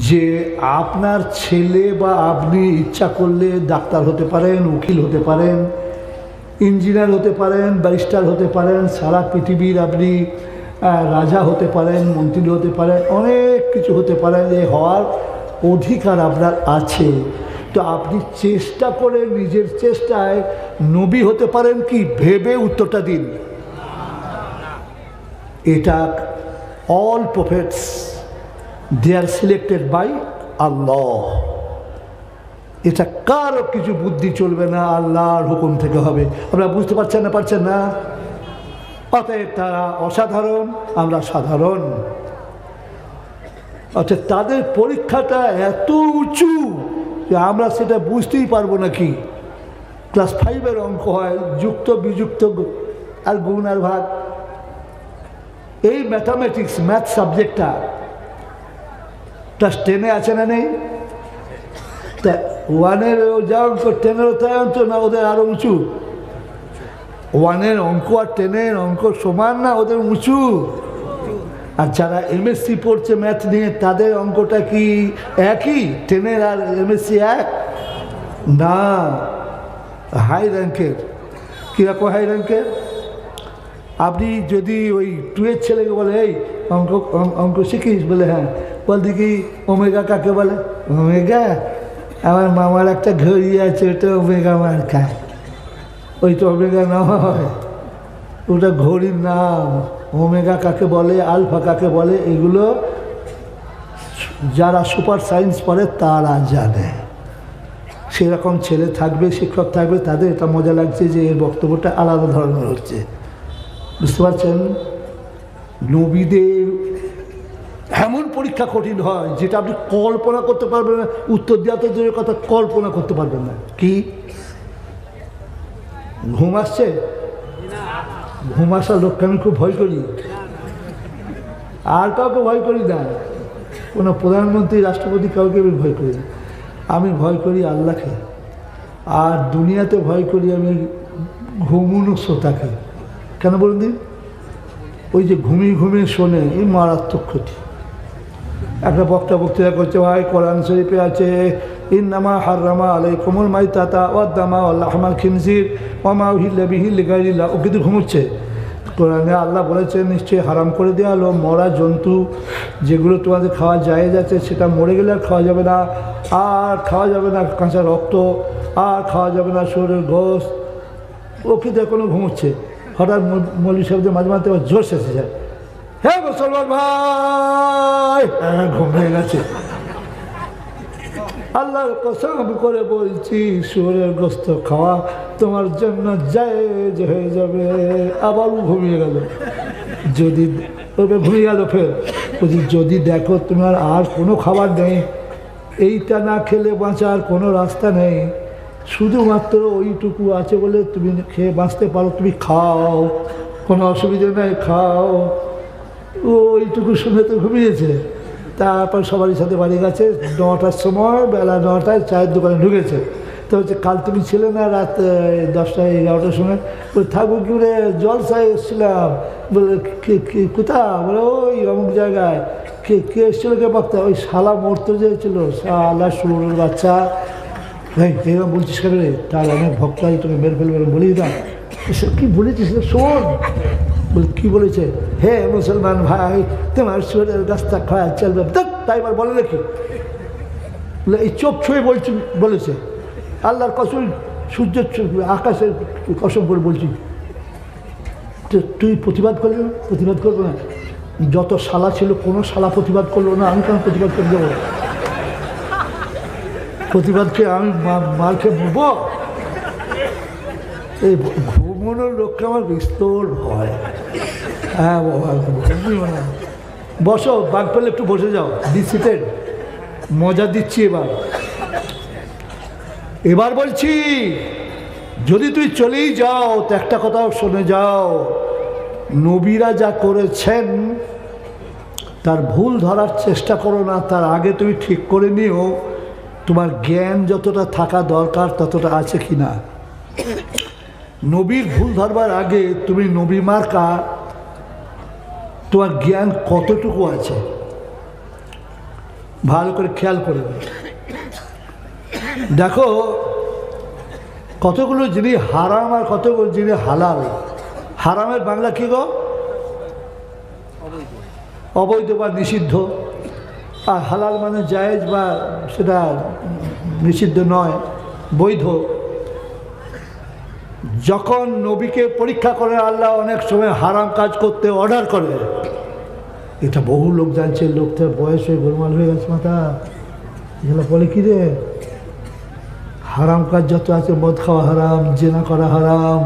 যে আপনার ছেলে বা আপনি ইচ্ছা করলে ডাক্তার হতে পারেন, উকিল হতে পারেন, ইঞ্জিনিয়ার হতে পারেন, ব্যারিস্টার হতে পারেন, সারা পৃথিবীর আপনি রাজা হতে পারেন, মন্ত্রী হতে পারেন, অনেক কিছু হতে পারেন। এ হওয়ার অধিকার আপনার আছে। তো আপনি চেষ্টা করে নিজের চেষ্টায় নবী হতে পারেন কি? ভেবে উত্তরটা দিন। এটা all prophets they are selected by Allah. এটা কারো কিছু বুদ্ধি চলবে না, আল্লাহর হুকুম থেকে হবে। আপনারা বুঝতে পারছেন না? পারছেন না? অতএব তারা অসাধারণ, আমরা সাধারণ। অর্থাৎ তাদের পরীক্ষাটা এত উঁচু যে আমরা সেটা বুঝতেই পারবো না। কি ক্লাস 5-এর অঙ্ক হয়, যুক্ত বিযুক্ত আর গুণ আর ভাগ। এই ম্যাথামেটিক্স, ম্যাথ সাবজেক্টটা ক্লাস 10-এ আছে না নেই? তা 1-এর যা অঙ্ক 10-এরও তাই অঙ্ক না, ওদের আরো উঁচু। 1-এর অঙ্ক আর 10-এর অঙ্ক সমান না, ওদের উঁচু। আর যারা এমএসসি পড়ছে ম্যাথ নিয়ে, তাদের অঙ্কটা কি একই? 10-এর আর এমএসসি এক না, হাই র্যাঙ্কের। কীরকম হাই র্যাঙ্কের? আপনি যদি ওই 2-এর ছেলেকে বলে, এই অঙ্ক অঙ্ক শিখিস? বলে হ্যাঁ। বল দেখি ওমেগা কাকে বলে? ওমেগা? আমার মামার একটা ঘড়ি আছে, ওটা ওমেগা মার খায়। ওই তো ওমেগা নয়, ওটা ঘড়ির নাম। ওমেগা কাকে বলে, আলফা কাকে বলে, এগুলো যারা সুপার সায়েন্স পড়ে তারা জানে। সেরকম ছেলে থাকবে, শিক্ষক থাকবে, তাদের এটা মজা লাগছে যে এর বক্তব্যটা আলাদা ধরনের হচ্ছে। বুঝতে পারছেন? নবীদের এমন পরীক্ষা কঠিন হয় যেটা আপনি কল্পনা করতে পারবেন না। উত্তর দেওয়া তো যে কথা কল্পনা করতে পারবেন না। কি ঘুম আসছে? ঘুম আসার লোককে আমি খুব ভয় করি, আর কাউকে ভয় করি না। কোনো প্রধানমন্ত্রী, রাষ্ট্রপতি, কাউকে আমি ভয় করি না। আমি ভয় করি আল্লাহকে। আর দুনিয়াতে ভয় করি আমি ঘুমুনো শ্রোতাকে। কেন বলুন দিন? ওই যে ঘুমিয়ে ঘুমিয়ে শোনে, এই মারাত্মক ক্ষতি। একটা বক্তৃতা করছে, ভাই কোরআন শরীফে আছে ইন্নামা হাররামা আলাইকুমুল মাইতাতা ওয়াদ-দামা ওয়া লাহমাল খিনজির ওয়া মা উহিল্লা বিহি লিগাইরিল্লাহ। ও কিন্তু ঘুমোচ্ছে। কোরআনে আল্লাহ বলেছেন নিশ্চয়ই হারাম করে দেওয়া হলো মরা জন্তু, যেগুলো তোমাদের খাওয়া যায় যাচ্ছে, সেটা মরে গেলে আর খাওয়া যাবে না। আর খাওয়া যাবে না কাঁচা রক্ত, আর খাওয়া যাবে না শরীরের গোশত। ও কিন্তু এখনো ঘুমোচ্ছে। হঠাৎ মৌলভী সাহেবদের মাঝে মাঝে জোর শেষে যায়, হ্যাঁ মুসলমান ভাই, হ্যাঁ ঘুম হয়ে গেছে। আল্লাহর কসম করে বলছি, শুয়োরের গোশত খাওয়া তোমার জন্য জায়েজ হয়ে যাবে। আবার ঘুমিয়ে গেল। যদি ওকে ঘুমিয়ে গেল, ফের বলছি যদি দেখো তোমার আর কোনো খাবার নেই, এইটা না খেলে বাঁচার কোনো রাস্তা নেই, শুধুমাত্র ওইটুকু আছে বলে তুমি খেয়ে বাঁচতে পারো, তুমি খাও, কোনো অসুবিধা নেই, খাও। ওইটুকু শুনে তো ঘুমিয়েছে। তারপর সবারই সাথে বাড়ি গেছে। 9টার সময়, বেলা 9টায় চায়ের দোকানে ঢুকেছে। তো হচ্ছে কাল তুমি ছিলে না রাত 10টা 11টার সময়? বলে থাকবো কি বলে, জলসায় এসেছিলাম। বলে কোথা? বলে ওই অমুক জায়গায়। কে এসেছিলো? কে বক্তা? ওই শালা মরতে চেয়েছিল, শালা শুয়োরের বাচ্চা। ভাই এরকম বলছিস কেন রে? তার অনেক ভক্তাই তোকে মেরে ফেলবে, বলি না। কি বলেছিস? শোন। বলে কী বলেছে? হে মুসলমান ভাই, তোমার শুয়োরের গাছটা খাওয়া চলবে। তাই এবার বলে নাকি? বলে এই চোখ ছুঁয়ে বলেছে। আল্লাহর কসম, সূর্যের আকাশের কসম করে বলছি। তুই প্রতিবাদ করলি না? প্রতিবাদ করবো না? যত শালা ছিল কোনো শালা প্রতিবাদ করলো না, আমি কেন প্রতিবাদ করে দেবো? প্রতিবাদকে আমি মার খেয়ে বলবো? এই ঘুমোনোর লোককে আমার বিস্তর হয়। হ্যাঁ ঘুমিও না। বসো, বাঘ পেলে একটু বসে যাও, বি সিটেড। মজা দিচ্ছি এবার বলছি, যদি তুই চলেই যাও তো একটা কথাও শুনে যাও, নবীরা যা করেছেন তার ভুল ধরার চেষ্টা করো না, তার আগে তুমি ঠিক করে নিও তোমার জ্ঞান যতটা থাকা দরকার ততটা আছে কি না। নবীর ভুল ধরবার আগে তুমি নবী মার্কা তোমার জ্ঞান কতটুকু আছে। ভালো করে খেয়াল করে দেখো, কতগুলো জিনিস হারাম আর কতগুলো জিনিস হালাল। হারামের বাংলা কি গো? অবৈধ বা নিষিদ্ধ। আর হালাল মানে জায়েজ বা সেটা নিষিদ্ধ নয়, বৈধ। যখন নবীকে পরীক্ষা করে আল্লাহ অনেক সময় হারাম কাজ করতে অর্ডার করে, এটা বহু লোক জানছে। লোকটার বয়স হয়ে গোলমাল হয়ে গেছে মাথা, এগুলো বলে কি রে, হারাম কাজ যত আছে, মদ খাওয়া হারাম, জেনা করা হারাম,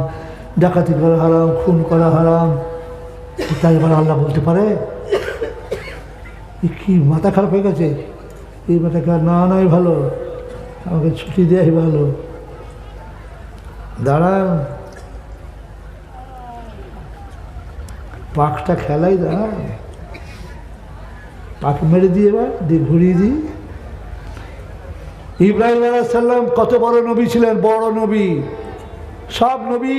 ডাকাতি করা হারাম, খুন করা হারাম, তাই এবার আল্লাহ বলতে পারে? কি মাথা খারাপ হয়ে গেছে এই মাথাকে? না নয় ভালো, আমাকে ছুটি দেওয়াই ভালো। দাঁড়ান, পাকটা খেলাই, দাঁড়ান, পাক মেরে দিয়ে এবার দিয়ে ঘুরিয়ে দিই। ইব্রাহিম আলাইহিস সালাম কত বড় নবী ছিলেন, বড় নবী। সব নবী,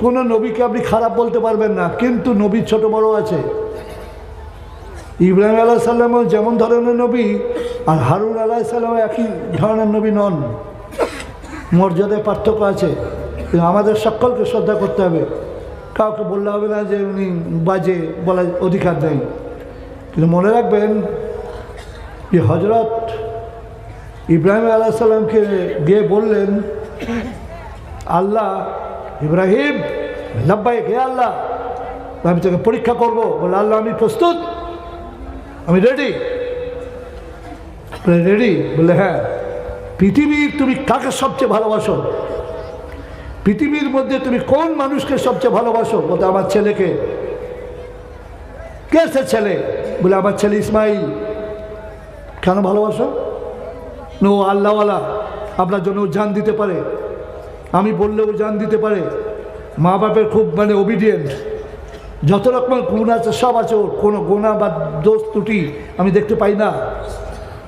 কোনো নবীকে আপনি খারাপ বলতে পারবেন না, কিন্তু নবী ছোট বড় আছে। ইব্রাহিম আলাইহিস সালামও যেমন ধরনের নবী, আর হারুন আলাইহিস সালামও একই ধরনের নবী নন। মর্যাদায় পার্থক্য আছে। আমাদের সকলকে শ্রদ্ধা করতে হবে, কাউকে বললে হবে না যে উনি বাজে, বলার অধিকার নেই। কিন্তু মনে রাখবেন যে হজরত ইব্রাহিম আলাইহিস সালামকে গিয়ে বললেন, আল্লাহ, ইব্রাহিম লাব্বাইক, হে আল্লাহ, আমি তোকে পরীক্ষা করব। বলে, আল্লাহ আমি প্রস্তুত, আমি রেডি। রেডি? বলে, হ্যাঁ। পৃথিবীর তুমি কাকে সবচেয়ে ভালোবাসো? পৃথিবীর মধ্যে তুমি কোন মানুষকে সবচেয়ে ভালোবাসো? বলতে, আমার ছেলেকে। কে সে ছেলে? বলে, আমার ছেলে ইসমাইল। কেন ভালোবাসো? ও আল্লাহওয়ালা, আপনার জন্য জান দিতে পারে, আমি বললেও জান দিতে পারে। মা বাপের খুব ওবিডিয়েন্ট, যত রকমের গুণ আছে সব আছে ওর, কোনো গুণা বা দোষ ত্রুটি আমি দেখতে পাই না,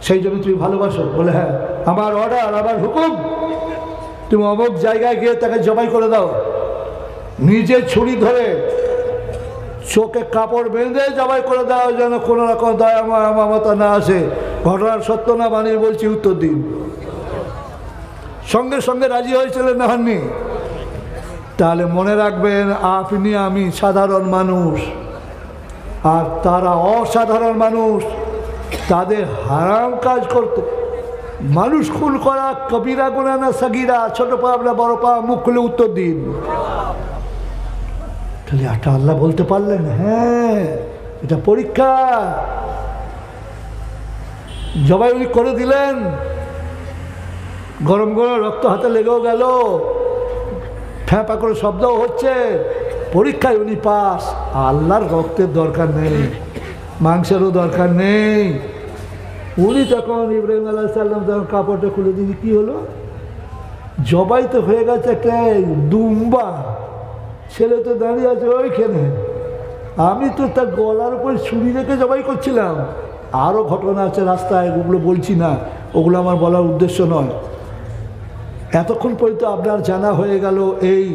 সেই জন্য তুমি ভালোবাসো। বলে, হ্যাঁ, আমার অর্ডার, আমার হুকুম, তুমি অমুক জায়গায় গিয়ে তাকে জবাই করে দাও। নিজে ছুরি ধরে চোখে কাপড় বেঁধে জবাই করে দাও, যেন কোনো রকম দয়া মমতা না আসে। ঘটনার সত্য না বানিয়ে বলছি, উত্তর দিন। সঙ্গে সঙ্গে রাজি হয়েছিলেন না হননি? তাহলে মনে রাখবেন, আপনি আমি সাধারণ মানুষ, আর তারা অসাধারণ মানুষ। তাদের হারাম কাজ করতে, মানুষ খুন করা কবিরা গুনাহ না সাগীরা? ছোট পাপ না বড় পাপ? মুখ খুলে উত্তর দিন। তাহলে একটা আল্লাহ বলতে পারলেন, হ্যাঁ এটা পরীক্ষা। জবাই উনি করে দিলেন, গরম গরম রক্ত হাতে লেগেও গেল, ফ্যাঁপা করে শব্দও হচ্ছে, পরীক্ষায় উনি পাস। আল্লাহর রক্তের দরকার নেই, মাংসেরও দরকার নেই। উনি তখন ইব্রাহিম আলাইহিস সালাম তখন কাপড়টা খুলে দিন, কি হলো? জবাই তো হয়ে গেছে একটা দুম্বা, ছেলে তো দাঁড়িয়ে আছে ওইখানে, আমি তো তার গলার উপর ছুরি রেখে জবাই করছিলাম। আরও ঘটনা আছে রাস্তায়, ওগুলো বলছি না, ওগুলো আমার বলার উদ্দেশ্য নয়। এতক্ষণ পর্যন্ত আপনার জানা হয়ে গেল এই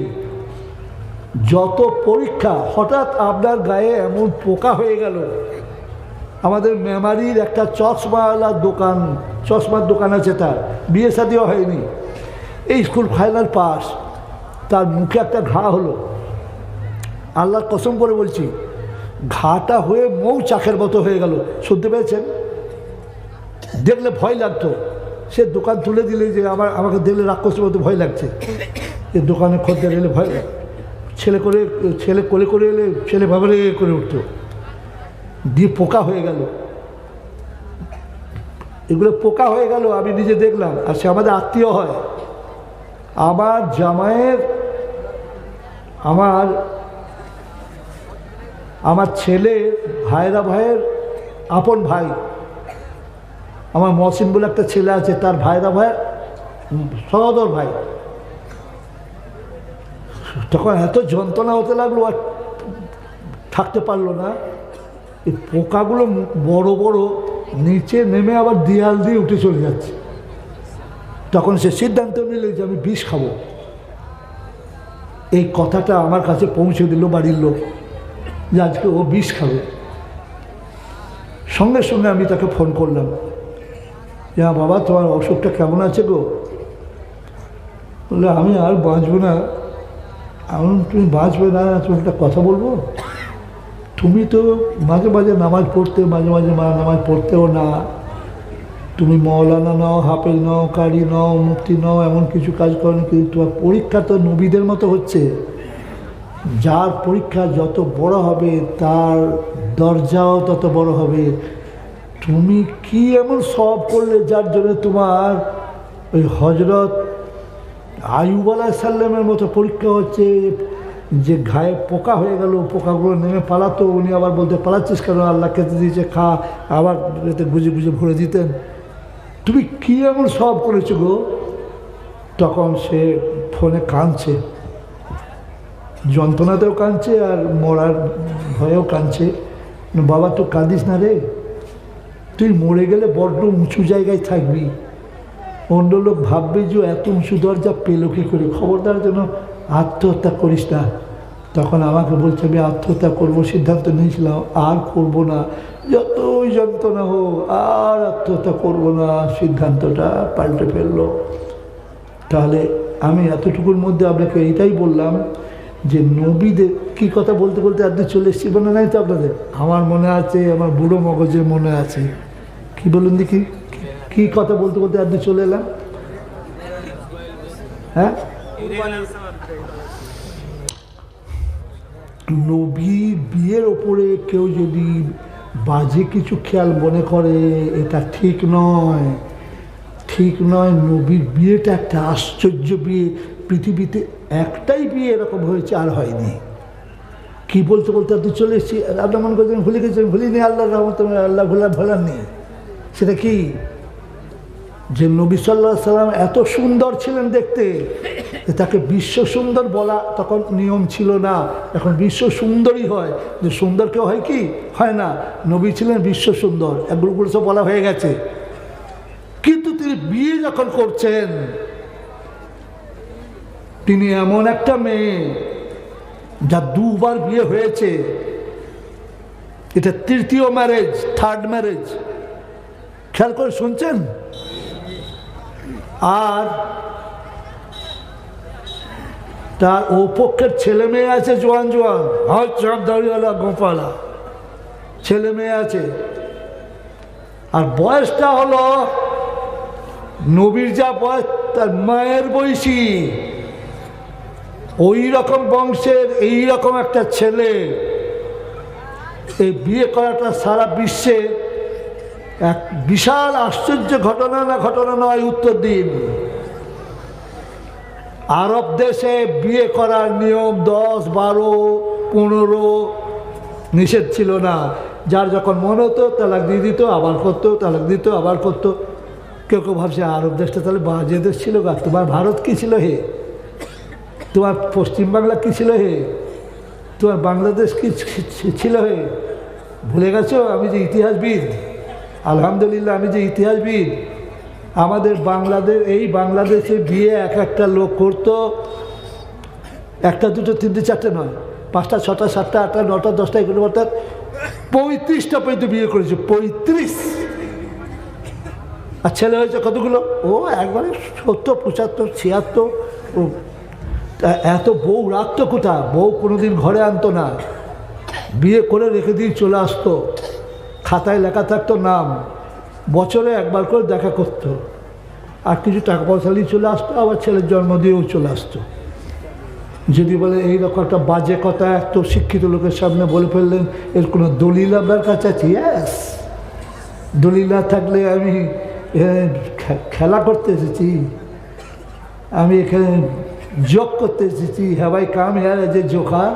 যত পরীক্ষা। হঠাৎ আপনার গায়ে এমন পোকা হয়ে গেল। আমাদের মেমারির একটা চশমাওয়ালার দোকান, চশমার দোকান আছে, তার বিয়ে শাদিও হয়নি, এই স্কুল ফাইনাল পাস, তার মুখে একটা ঘা হলো। আল্লাহর কসম করে বলছি, ঘাটা হয়ে মৌচাকের মতো হয়ে গেল। শুনতে পেয়েছেন? দেখলে ভয় লাগতো। সে দোকান তুলে দিলে যে আমাকে দেখলে রাক্ষসের মতো ভয় লাগছে। এই দোকানে খদ্দের এলে ভয়, ছেলে কোলে করে এলে ছেলে ভাবরে করে উঠতো, দিয়ে পোকা হয়ে গেল। এগুলো পোকা হয়ে গেল, আমি নিজে দেখলাম। আর সে আমাদের আত্মীয় হয়, আমার জামাইয়ের, আমার ছেলে ভাইয়ের আপন ভাই। আমার মহসিন বলে একটা ছেলে আছে, তার ভাইয়ের সহোদর ভাই। তখন এত যন্ত্রণা হতে লাগলো, আর থাকতে পারলো না। এই পোকাগুলো বড় বড় নিচে নেমে আবার দেয়াল দিয়ে উঠে চলে যাচ্ছে। তখন সে সিদ্ধান্ত নিল যে আমি বিষ খাবো। এই কথাটা আমার কাছে পৌঁছে দিল বাড়ির লোক, যে আজকে ও বিষ খাবে। সঙ্গে সঙ্গে আমি তাকে ফোন করলাম, হ্যাঁ বাবা, তোমার অসুখটা কেমন আছে গো? বললে আমি আর বাঁচবো না। আমি, তুমি বাঁচবে না, তুমি একটা কথা বলবো। তুমি তো মাঝে মাঝে নামাজ পড়তে, মাঝে মাঝে নামাজ পড়তেও না। তুমি মৌলানা নাও, হাফেজ নাও, কারি নাও, মুফতি নাও, এমন কিছু কাজ করো, কিন্তু তোমার পরীক্ষা তো নবীদের মতো হচ্ছে। যার পরীক্ষা যত বড় হবে তার দরজাও তত বড় হবে। তুমি কি এমন সব করলে যার জন্য তোমার ওই হজরত আইয়ুব আলাইহিস সালামের মতো পরীক্ষা হচ্ছে, যে ঘায়ে পোকা হয়ে গেল, পোকাগুলো নেমে পালাতো, উনি আবার বলতে পালাচ্ছিস কেন, আল্লাহ খেতে দিয়েছে খা, আবার এতে গুজে গুজে ভরে দিতেন। তুমি কি এমন সব করেছো গো? তখন সে ফোনে কাঁদছে, যন্ত্রণাতেও কাঁদছে আর মরার ভয়েও কাঁদছে। বাবা তো কাঁদিস না রে, তুই মরে গেলে বড্ড উঁচু জায়গায় থাকবি, অন্য লোক ভাববে যে এত উঁচু দরজা পেলো কী করে, খবরদার যেন আত্মহত্যা করিস না। তখন আমাকে বলছে আমি আত্মহত্যা করবো, সিদ্ধান্ত নিয়েছিলাম আর করব না, যতই যন্ত্রণা হোক আর আত্মহত্যা করব না, সিদ্ধান্তটা পাল্টে ফেললো। তাহলে আমি এতটুকুর মধ্যে আপনাকে এইটাই বললাম যে নবীদের কি কথা বলতে বলতে আপনি চলে এসেছি মনে নাই তো আপনাদের? আমার মনে আছে, আমার বুড়ো মগজের মনে আছে। কি বলুন দেখি, কি কথা বলতে বলতে আপনি চলে এলাম? হ্যাঁ, নবী বিয়ের ওপরে কেউ যদি বাজে কিছু খেয়াল মনে করে, এটা ঠিক নয়, ঠিক নয়। নবীর বিয়েটা একটা আশ্চর্য বিয়ে, পৃথিবীতে একটাই বিয়ে এরকম হয়েছে, আর হয়নি। কি বলতে বলতে আপনি চলে এসেছি, আপনার মনে করছেন ভুলে গেছেন, ভুলিনি, আল্লাহর রহমত, আল্লাহ ভোলার নেই। সেটা কি? যে নবী সাল্লাল্লাহু আলাইহি সাল্লাম এত সুন্দর ছিলেন দেখতে, তাকে বিশ্ব সুন্দর বলা তখন নিয়ম ছিল না, এখন বিশ্ব সুন্দরই হয়। যে সুন্দর কেউ হয় কি? হয় না। নবী ছিলেন বিশ্ব সুন্দর, এগুলো সব বলা হয়ে গেছে। কিন্তু তিনি বিয়ে যখন করছেন, তিনি এমন একটা মেয়ে যা দুবার বিয়ে হয়েছে, এটা তৃতীয় ম্যারেজ, থার্ড ম্যারেজ, খেয়াল করে শুনছেন। আর তার ও পক্ষের ছেলে মেয়ে আছে, জোয়ান জোয়ান, হাত চাপ দাড়িওয়ালা গোপালা ছেলে মেয়ে আছে। আর বয়সটা হলো নবীর যা বয়স তার মায়ের বয়সী, ওই রকম বংশের এই রকম একটা ছেলে। এই বিয়ে করাটা সারা বিশ্বে এক বিশাল আশ্চর্য ঘটনা, না ঘটনা নয়? উত্তর দিন। আরব দেশে বিয়ে করার নিয়ম 10, 12, 15 নিষেধ ছিল না। যার যখন মন হতো তালাক দিয়ে দিত, আবার করতো, তালাক দিত, আবার করতো। কেউ কেউ ভাবছে আরব দেশটা তাহলে বাজে দেশ ছিল গা। তোমার ভারত কী ছিল হে? তোমার পশ্চিমবাংলা কী ছিল হে? তোমার বাংলাদেশ কী ছিল হে? ভুলে গেছো? আমি যে ইতিহাসবিদ, আলহামদুলিল্লাহ আমি যে ইতিহাসবিদ। আমাদের এই বাংলাদেশে বিয়ে এক একটা লোক করতো, একটা দুটো তিনটে চারটে নয়, 5টা 6টা 7টা 8টা 9টা 10টা 11 অর্থাৎ 35টা পর্যন্ত বিয়ে করেছে, 35। আর ছেলে হয়েছে কতগুলো? ও একবারে 70, 75, 76। ও এত বউ রাখতো কোথা? বউ কোনোদিন ঘরে আনতো না, বিয়ে করে রেখে দিয়ে চলে আসতো, খাতায় লেখা থাকতো নাম, বছরে একবার করে দেখা করতো, আর কিছু টাকা পয়সা নিয়ে চলে আসতো, আবার ছেলের জন্ম দিয়েও চলে আসতো। যদি বলে এইরকম একটা বাজে কথা এত শিক্ষিত লোকের সামনে বলে ফেললেন, এর কোনো দলিল আপনার কাছে আছে? ইয়েস, দলিল না থাকলে আমি খেলা করতে এসেছি, আমি এখানে যোগ করতে এসেছি। Have I come here as a joker?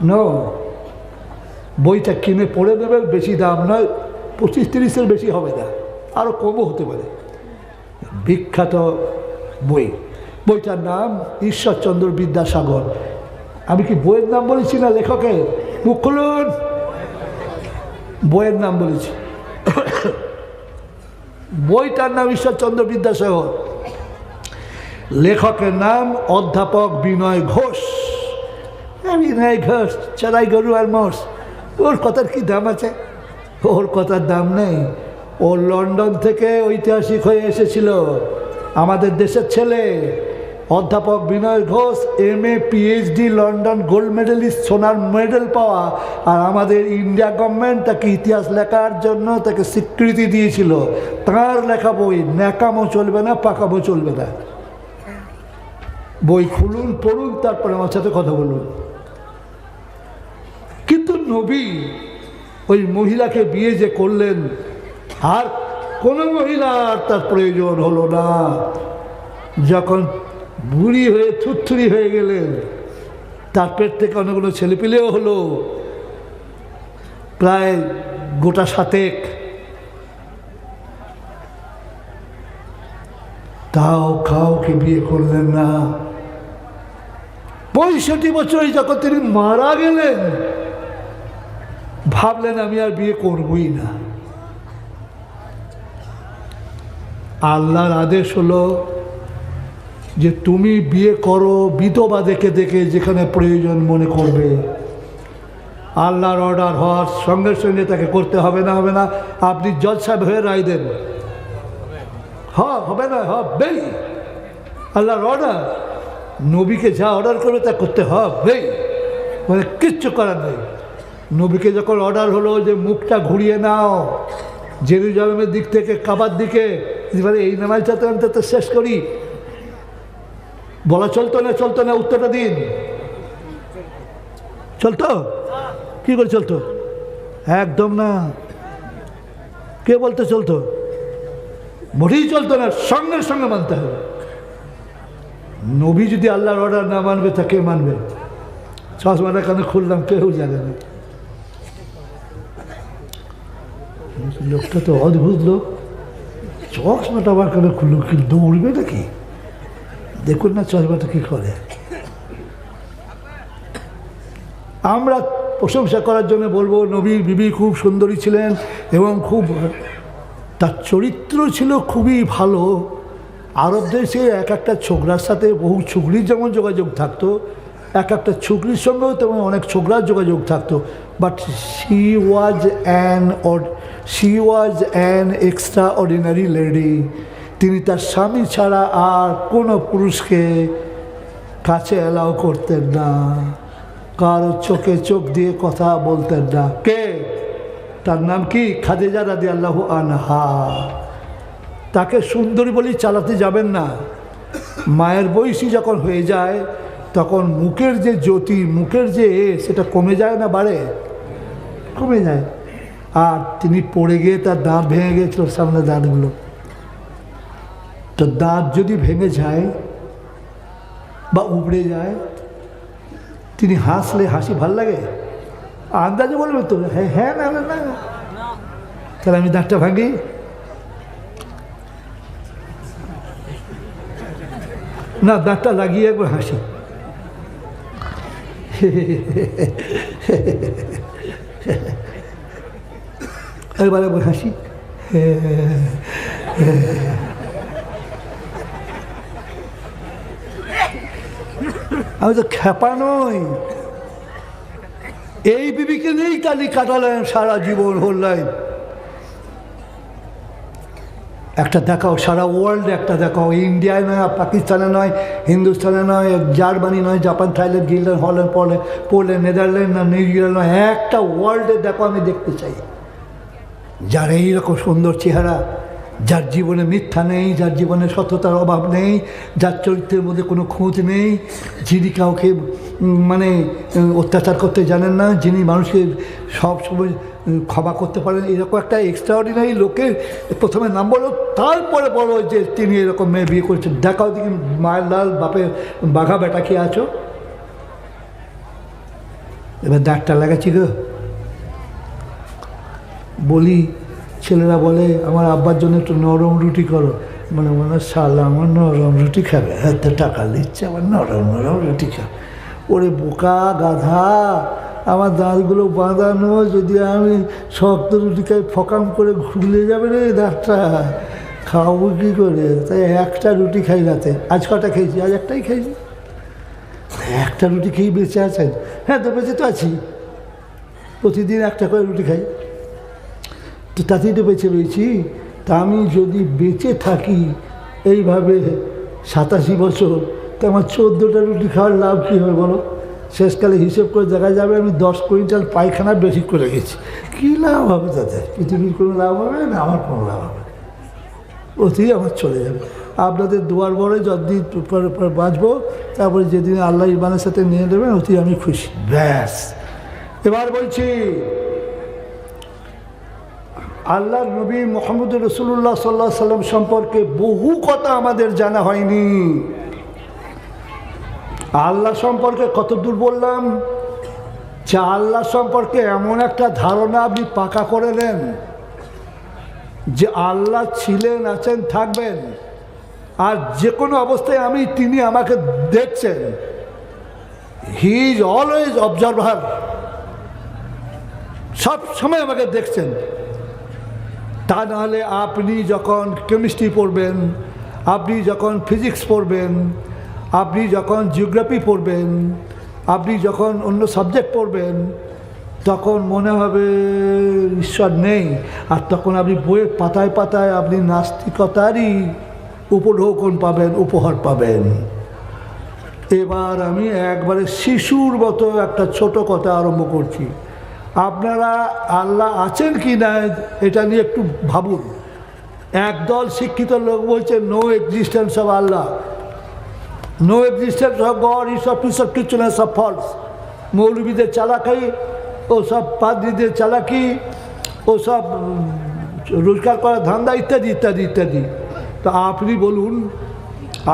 No. বইটা কিনে পড়ে দেবেন, বেশি দাম নয়, 25-30-এর বেশি হবে না, আরও কমও হতে পারে। বিখ্যাত বই, বইটার নাম ঈশ্বরচন্দ্র বিদ্যাসাগর। আমি কি বইয়ের নাম বলেছি না লেখকের? মুখ খুলুন, বইয়ের নাম বলেছি। বইটার নাম ঈশ্বরচন্দ্র বিদ্যাসাগর, লেখকের নাম অধ্যাপক বিনয় ঘোষ। বিনয় ঘোষ, চড়াই গরু আর মোষ, ওর কথার কি দাম আছে? ওর কথার দাম নেই। ও লন্ডন থেকে ঐতিহাসিক হয়ে এসেছিল, আমাদের দেশের ছেলে। অধ্যাপক Binoy Ghosh MA PhD London gold medalist, সোনার মেডেল পাওয়া। আর আমাদের ইন্ডিয়া গভর্নমেন্ট তাকে ইতিহাস লেখার জন্য তাকে স্বীকৃতি দিয়েছিল। তার লেখা বই, ন্যাকামো চলবে না, পাকামো চলবে না। বই খুলুন, পড়ুন, তারপরে আমার সাথে কথা বলুন। কিন্তু নবী ওই মহিলাকে বিয়ে যে করলেন, আর কোনো মহিলার তার প্রয়োজন হলো না। যখন বুড়ি হয়ে থুরথুরি হয়ে গেলেন, তার পেট থেকে অনেকগুলো ছেলেপিলেও হলো, প্রায় গোটা 7 তাও কাউকে বিয়ে করলেন না। 65 বছরে যখন তিনি মারা গেলেন, ভাবলেন আমি আর বিয়ে করবই না। আল্লাহর আদেশ হলো যে তুমি বিয়ে করো বিধবা দেখে দেখে, যেখানে প্রয়োজন মনে করবে। আল্লাহর অর্ডার হওয়ার সঙ্গে সঙ্গে তাকে করতে হবে না, হবে না। আপনি জজ সাহেব হয়ে রায় দেন, হবে না, হবেই। আল্লাহর অর্ডার, নবীকে যা অর্ডার করবে তা করতে হবেই, মানে কিচ্ছু করার নেই। নবীকে যখন অর্ডার হলো যে মুখটা ঘুরিয়ে নাও জেরুজালেমের দিক থেকে কাবার দিকে, এই নামাজটাতে অন্তত শেষ করি, বলা চলতো না? চলতো না? উত্তরটা দিন। চলতো? কি করে চলতো? একদম না। কে বলতে চলতো? মোটেই চলতো না, সঙ্গে সঙ্গে মানতে হবে। নবী যদি আল্লাহর অর্ডার না মানবে তা কে মানবে? চশমাটা কেন খুললাম কেউ জানে না। লোকটা তো অদ্ভুত লোক, চশমাটা আবার কেন খুললো? কি দৌড়বে নাকি? দেখুন না চশমাটা কি করে। আমরা প্রশংসা করার জন্য বলবো নবীর বিবি খুব সুন্দরী ছিলেন এবং খুব তার চরিত্র ছিল খুবই ভালো। আরব দেশে এক একটা ছোকরার সাথে বহু ছুকরির যেমন যোগাযোগ থাকতো, এক একটা ছুকরির সঙ্গেও তেমন অনেক ছোকরার যোগাযোগ থাকতো। But she was an extra ordinary lady. তিনি তার স্বামী ছাড়া আর কোনো পুরুষকে কাছে অ্যালাউ করতেন না, কারো চোখে চোখ দিয়ে কথা বলতেন না। কে? তার নাম কি? খাদিজা রাদিয়াল্লাহু আনহা। তাকে সুন্দরী বলেই চালাতে যাবেন না। মায়ের বয়সী যখন হয়ে যায় তখন মুখের যে জ্যোতি, মুখের যে সেটা কমে যায় না বাড়ে? কমে যায়। আর তিনি পড়ে গিয়ে তার দাঁত ভেঙে গিয়েছিল, সামনে দাঁতগুলো। তো দাঁত যদি ভেঙে যায় বা উবড়ে যায়, তিনি হাসলে হাসি ভাল লাগে? আন্দাজে বলবে তো হ্যাঁ হ্যাঁ, না না না, তাহলে আমি দাঁতটা ভাঙি। না, দাঁতটা লাগিয়ে একবার হাসি। একবার একবার হাসি। আমি তো খেপা নই। এই বিবিকে নিয়েই কালি কাটালেন সারা জীবন, হল্লাই। একটা দেখাও, সারা ওয়ার্ল্ডে একটা দেখাও। ইন্ডিয়ায় নয়, পাকিস্তানে নয়, হিন্দুস্তানে নয়, জার্মানি নয়, জাপান, থাইল্যান্ড, গিল্যান্ড, হল্যান্ড, পোল্যান্ড, নেদারল্যান্ড না নিউজিল্যান্ড নয়, একটা ওয়ার্ল্ডে দেখো, আমি দেখতে চাই। যার এইরকম সুন্দর চেহারা, যার জীবনে মিথ্যা নেই, যার জীবনে সততার অভাব নেই, যার চরিত্রের মধ্যে কোনো খুঁত নেই, যিনি কাউকে মানে অত্যাচার করতে জানেন না, যিনি মানুষকে সবসময় ক্ষমা করতে পারেন, এরকম একটা এক্সট্রাঅর্ডিনারি লোকের প্রথমে নাম বলো, তারপরে বলো যে তিনি এরকম মেয়ে বিয়ে করেছেন। দেখাও দেখি মায়ের লাল বাপের বাঘা বেটা কি আছো। এবার দাগটা লাগাচ্ছি গো। বলি, ছেলেরা বলে আমার আব্বার জন্য একটু নরম রুটি করো, মনে মনে শালা আমার নরম রুটি খাবে, এত টাকা দিচ্ছে আমার নরম নরম রুটি খাবে। ওরে বোকা গাধা, আমার দাঁতগুলো বাঁধানো, যদি আমি শক্ত রুটি খাই ফকাম করে ঘুরলে যাবে রে দাঁতটা, খাওয়াবো কী করে? তাই একটা রুটি খাই রাতে। আজ কটা খেয়েছি? আজ একটাই খেয়েছি। একটা রুটি খেয়েই বেঁচে আছেন? হ্যাঁ তো বেঁচে তো আছি, প্রতিদিন একটা করে রুটি খাই। তো তাতেই তো বেঁচে রয়েছি। তা আমি যদি বেঁচে থাকি এইভাবে 87 বছর, তো আমার 14টা রুটি খাওয়ার লাভ কী হবে বলো? শেষকালে হিসেব করে দেখা যাবে আমি 10 কুইন্টাল পায়খানা বেশি করে গেছি। কী লাভ হবে তাতে? পৃথিবীর কোনো লাভ হবে না, আমার কোনো লাভ হবে, ওতেই আমার চলে যাবে। আপনাদের দুয়ার বড়ে যতদিন বাঁচবো, তারপরে যেদিন আল্লাহ ইমানের সাথে নিয়ে দেবেন ওতেই আমি খুশি, ব্যাস। এবার বলছি, আল্লাহ নবী মুহাম্মদ রাসূলুল্লাহ সাল্লাল্লাহু আলাইহি সাল্লাম সম্পর্কে বহু কথা আমাদের জানা হয়নি। আল্লাহ সম্পর্কে কত দূর বললাম যে আল্লাহ সম্পর্কে এমন একটা ধারণা আপনি পাকা করে নেন যে আল্লাহ ছিলেন, আছেন, থাকবেন, আর যে কোনো অবস্থায় তিনি আমাকে দেখছেন। হি ইজ অলওয়েজ অবজারভার, সব সময় আমাকে দেখছেন। তা নাহলে আপনি যখন কেমিস্ট্রি পড়বেন, আপনি যখন ফিজিক্স পড়বেন, আপনি যখন জিওগ্রাফি পড়বেন, আপনি যখন অন্য সাবজেক্ট পড়বেন, তখন মনে হবে ঈশ্বর নেই। আর তখন আপনি বইয়ের পাতায় পাতায় আপনি নাস্তিকতারই উপঢৌকন পাবেন, উপহার পাবেন। এবার আমি একবারে শিশুর মতো একটা ছোট কথা আরম্ভ করছি। আপনারা আল্লাহ আছেন কি না এটা নিয়ে একটু ভাবুন। একদল শিক্ষিত লোক বলছে no existence of Allah, no existence of God, এইসব কিছু না, সব ফলস। মৌলবীদের চালাকি, ও সব পাদ্রীদের চালাকি, ও সব রোজগার করার ধান্দা, ইত্যাদি ইত্যাদি ইত্যাদি। তা আপনি বলুন,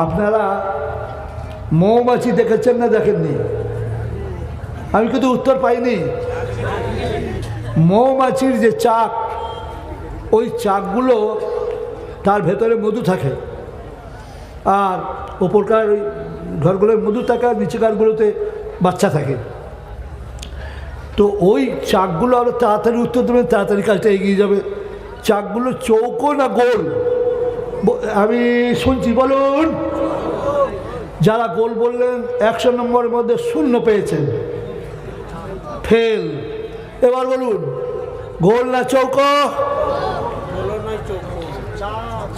আপনারা মৌমাছি দেখেছেন না দেখেননি? আমি কিন্তু উত্তর পাইনি। মৌমাছির যে চাক, ওই চাকগুলো তার ভেতরে মধু থাকে, আর ওপরকার ওই ঘরগুলোর মধু থাকে, আর নিচেকারগুলোতে বাচ্চা থাকে। তো ওই চাকগুলো আরও তাড়াতাড়ি উত্তর দেবেন, তাড়াতাড়ি কাজটা এগিয়ে যাবে। চাকগুলো চৌকো না গোল? আমি শুনছি, বলুন। যারা গোল বললেন 100 নম্বরের মধ্যে 0 পেয়েছেন, ফেল। এবার বলুন, গোল না চৌকো?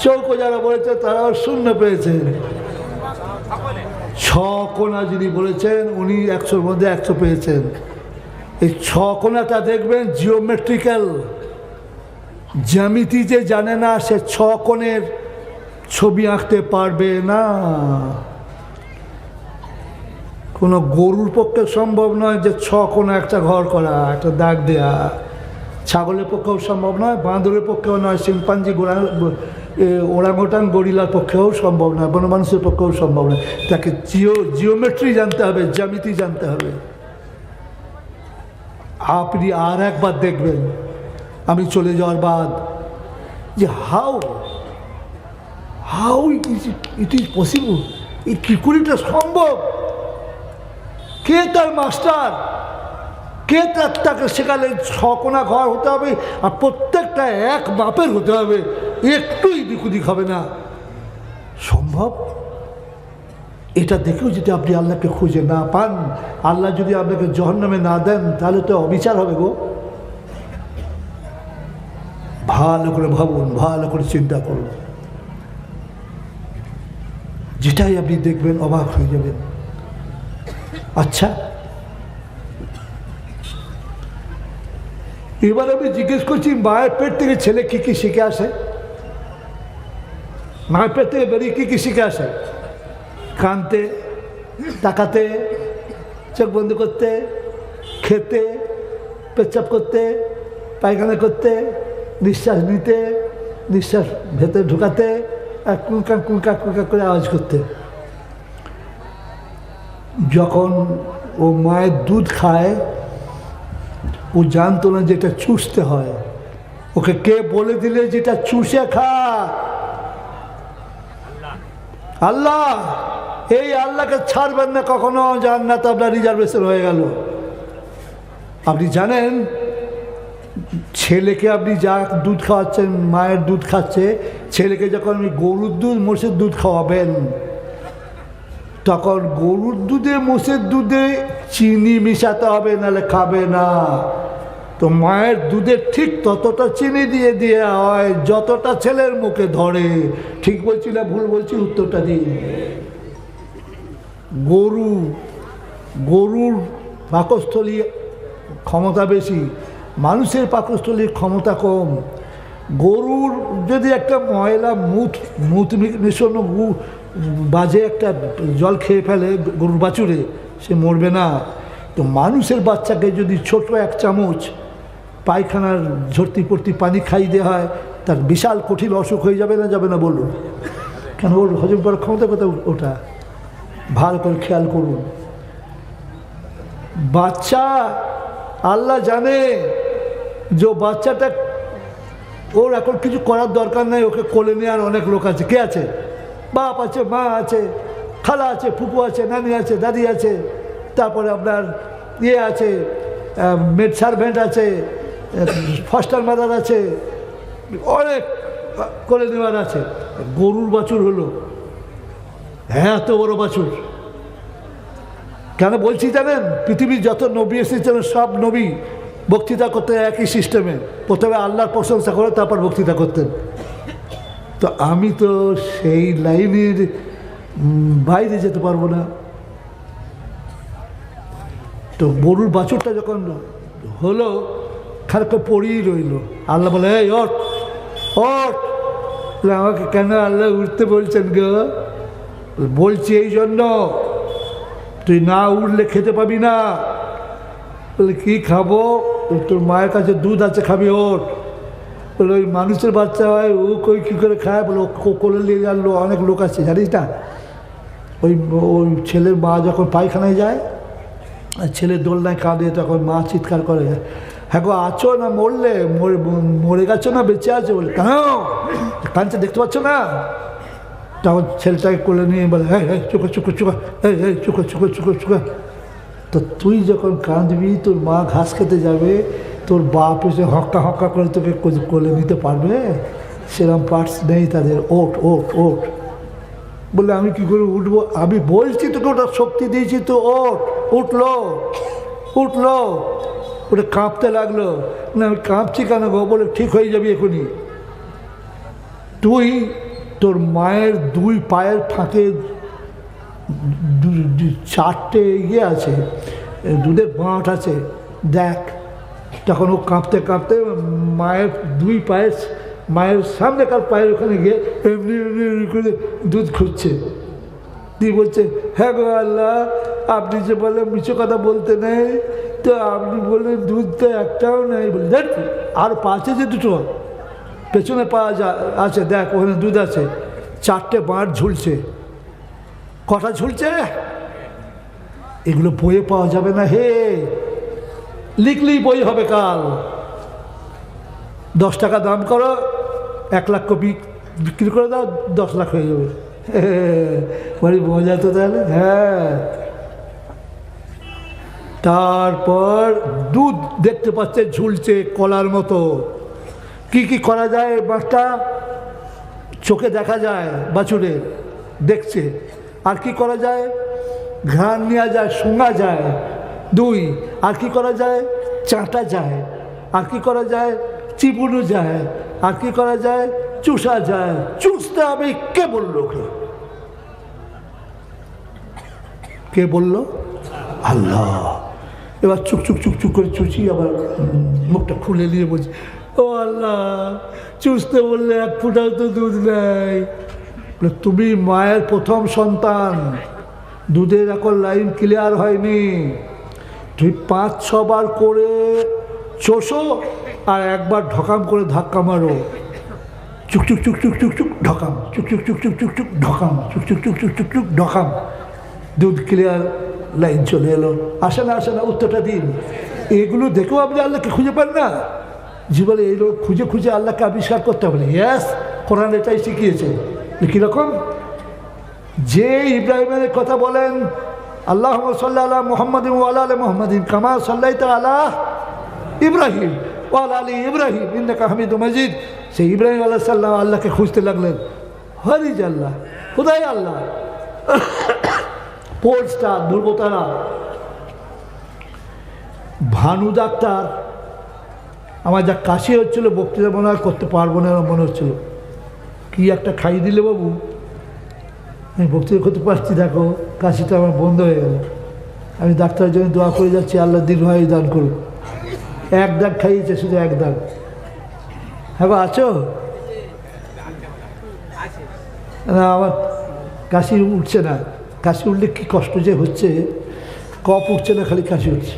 চৌকো যারা বলেছে তারাও 0 পেয়েছেন। 6 কোণা যিনি বলেছেন উনি 100-র মধ্যে 100 পেয়েছেন। এই 6 কোণাটা দেখবেন জিওমেট্রিক্যাল, জ্যামিতি যে জানে না সে 6 কোণের ছবি আঁকতে পারবে না। কোনো গরুর পক্ষে সম্ভব নয় যে 6 কোণা একটা ঘর করা, একটা দাগ দেয়া। ছাগলের পক্ষেও সম্ভব নয়, বাঁদরের পক্ষেও নয়, শিম্পাঞ্জি, ওরাংওটাং, গরিলার পক্ষেও সম্ভব নয়, বনমানুষের পক্ষেও সম্ভব নয়। তাকে জিওমেট্রি জানতে হবে, জ্যামিতি জানতে হবে। আপনি আর একবার দেখবেন আমি চলে যাওয়ার বাদ যে হাউ ইট ইজ পসিবল, এই কী করে এটা সম্ভব? কে তার মাস্টার? কে তাকে শেখালেন 6 কোণা ঘর হতে হবে, আর প্রত্যেকটা এক মাপের হতে হবে, একটুই দিকুদিক হবে না? সম্ভব? এটা দেখেও যদি আপনি আল্লাহকে খুঁজে না পান, আল্লাহ যদি আপনাকে জাহান্নামে না দেন, তাহলে তো অবিচার হবে গো। ভালো করে ভাবুন, ভালো করে চিন্তা করুন, যেটাই আপনি দেখবেন অবাক হয়ে যাবেন। আচ্ছা, এবার আমি জিজ্ঞেস করছি, মায়ের পেট থেকে ছেলে কি কি শিখে আসে? মায়ের পেট থেকে বেরিয়ে কি কি শিখে আসে? কাঁদতে, তাকাতে, চোখ বন্ধ করতে, খেতে, পেচ্ছাপ করতে, পায়খানা করতে, নিঃশ্বাস নিতে, নিঃশ্বাস ভেতরে ঢুকাতে, আর কুঁকা কুঁকা কুঁকা করে আওয়াজ করতে। যখন ও মায়ের দুধ খায়, ও জানতো না যেটা চুষতে হয়। ওকে কে বলে দিলে যেটা চুষে খা? আল্লাহ। এই আল্লাহকে ছাড়বেন না কখনো, জান্নাত আপনার রিজার্ভেশন হয়ে গেল। আপনি জানেন, ছেলেকে আপনি যা দুধ খাওয়াচ্ছেন, মায়ের দুধ খাচ্ছে, ছেলেকে যখন আপনি গরুর দুধ, মোষের দুধ খাওয়াবেন, তখন গরুর দুধে, মোষের দুধে চিনি মিশাতে হবে, নাহলে খাবে না। তো মায়ের দুধের ঠিক ততটা চিনি দিয়ে দেওয়া হয় যতটা ছেলের মুখে ধরে। ঠিক বলছি না ভুল বলছি? উত্তরটা দিই। গরুর পাকস্থলী ক্ষমতা বেশি, মানুষের পাকস্থলীর ক্ষমতা কম। গরুর যদি একটা ময়লা মুত মিশানো বাজে একটা জল খেয়ে ফেলে গরুর বাছুরে, সে মরবে না। তো মানুষের বাচ্চাকে যদি ছোট এক চামচ পায়খানার ঝর্তি পড়তি পানি খাইয়ে দেওয়া হয়, তার বিশাল কঠিন অসুখ হয়ে যাবে না বলুন? কেন ওর হজম করার ক্ষমতা কোথাও? ওটা ভালো করে খেয়াল করুন। বাচ্চা আল্লাহ জানে যে বাচ্চাটা ওর এখন কিছু করার দরকার নাই, ওকে কোলে নেওয়ার অনেক লোক আছে। কে আছে? বাপ আছে, মা আছে, খালা আছে, ফুপু আছে, নানি আছে, দাদি আছে, তারপরে আপনার আছে, মেড সার্ভেন্ট আছে, ফস্টার মাদার আছে, অনেক কোলে নেওয়ার আছে। গরুর বাছুর হলো এত বড় বাছুর। কেন বলছি জানেন? পৃথিবীর যত নবী এসেছিলেন সব নবী বক্তৃতা করতে একই সিস্টেমে, প্রথমে আল্লাহর প্রশংসা করে তারপর বক্তৃতা করতেন। তো আমি তো সেই লাইনের বাইরে যেতে পারবো না। তো গরুর বাছুরটা যখন হলো খানিকটা পড়েই রইল। আল্লাহ বলে, এই ওঠ ওঠ। আমাকে কেন আল্লাহ উঠতে বলছেন গো? বলছি এই জন্য, তুই না উঠলে খেতে পাবি না। বলে কি খাবো? তোর মায়ের কাছে দুধ আছে, খাবি, ওঠ। বলে ওই মানুষের বাচ্চা হয়, ও কই কী করে খায়? বলে ও কোলে নিয়ে জানলো অনেক লোক আছে, জানিস না? ওই ছেলের মা যখন পায়খানায় যায়, ছেলের দোলনায় কাঁদে, তখন মা চিৎকার করে, হ্যাঁ গো আছো না মরলে? মরে গেছো না বেঁচে আছো? বলে কেন কাঁদছে, দেখতে পাচ্ছ না? তখন ছেলেটাকে কোলে নিয়ে বলে, হ্যাঁ হ্যাঁ চুকা চুকা চুকা, হ্যাঁ চুকা চুকা চুকা চুকা। তো তুই যখন কাঁদবি, তোর মা ঘাস খেতে যাবে, তোর বাপ এসে হক্কা হক্কা করে তোকে কোলে নিতে পারবে? সেরকম পার্টস নেই তাদের। ওঠ ওঠ ওঠ। বলে আমি কী করে উঠবো? আমি বলছি তোকে, ওটা শক্তি দিয়েছি তো, ওঠ। উঠলো উঠলো, ওটা কাঁপতে লাগলো। না আমি কাঁপছি কেন গো? বলে ঠিক হয়ে যাবি এখনই। তুই তোর মায়ের দুই পায়ের ফাঁকে 4টে আছে, দুধের বাঁট আছে, দেখ। তখন ও কাঁপতে কাঁপতে মায়ের দুই পায়ের, মায়ের সামনেকার পায়ের ওখানে গিয়ে এমনি এমনি করে দুধ খুঁজছে। দিয়ে বলছে, হ্যাঁ গো আল্লাহ, আপনি যে বলে মিছো কথা বলতে নেই, তো আপনি বললেন দুধ তো একটাও নেই। বলে দেখ, আর পা আছে যে দুটো, পেছনে পা আছে, দেখ ওখানে দুধ আছে। 4টে বাঁট ঝুলছে। কটা ঝুলছে? এগুলো বইয়ে পাওয়া যাবে না হে, লিখলেই বই হবে কাল। 10 টাকা দাম করো, 1 লাখ কপি বিক্রি করে দাও, 10 লাখ হয়ে যাবে। বলি মজা তো তাহলে। হ্যাঁ, তারপর দুধ দেখতে পাচ্ছে ঝুলছে কলার মতো। কি কি করা যায়? বাচ্চা চোখে দেখা যায়, বাছুরে দেখছে। আর কি করা যায়? ঘ্রাণ নেওয়া যায়, শোঙা যায়। 2, আর কি করা যায়? চাটা যায়। আর কি করা যায়? চিপুনো যায়। আর কি করা যায়? চুষা যায়। চুষতে হবে। কে বললো? কে বললো? আল্লাহ। এবার চুক চুক চুক চুক করে চুচি, আবার মুখটা খুলে নিয়ে বলছি, ও আল্লাহ, চুষতে বললে 1 ফোঁটাও তো দুধ নেই। তুমি মায়ের প্রথম সন্তান, দুধের এখন লাইন ক্লিয়ার হয়নি। তুমি 5-6 বার করে চষো, আর একবার ঢকাম করে ধাক্কা মারো। চুক চুক চুক চুক চুক চুক ঢকাম, চুক চুক চুক চুক চুক চুক ঢকাম, চুক চুক চুক চুক চুক চুক ঢকাম। দুধ ক্লিয়ার, লাইন চলে এলো। আসে না আসে না? উত্তরটা দিন। এগুলো দেখেও আপনি আল্লাহকে খুঁজে পান না? জীবনে এইগুলো খুঁজে খুঁজে আল্লাহকে আবিষ্কার করতে হবে। ইয়াস, কোরআন এটাই শিখিয়েছে। কীরকম? যে ইব্রাহিমের কথা বলেন, আল্লাহুম্মা সাল্লি আলা মুহাম্মাদিন ওয়া আলা আলি মুহাম্মাদিন কামা সাল্লাইতা আলা ইব্রাহিম ওয়া আলা আলি ইব্রাহিম ইন্নাকা হামিদুম মাজিদ। সেই ইব্রাহিম আলাইহিস সালাম আল্লাহকে খুঁজতে লাগলেন। হরিজ আল্লাহ, খোদাই আল্লাহ। পোস্টার, ধ্রুবতারা, ভানু ডাক্তার আমার যা কাশি হচ্ছিলো বক্তৃতা মনে হয় করতে পারবো না মনে হচ্ছিলো। কি একটা খাইয়ে দিলে বাবু, আমি বক্তৃতা করতে পারছি, দেখো কাশিটা আমার বন্ধ হয়ে গেল। আমি ডাক্তারের জন্য দোয়া করে যাচ্ছি, আল্লাহ দীর্ঘায়ু দান করুন। এক দাগ খাইয়েছে, শুধু এক দাগ। হ্যাঁ আছো না? আমার কাশি উঠছে না। কাশি উঠলে কী কষ্ট যে হচ্ছে, কফ উঠছে না, খালি কাশি উঠছে।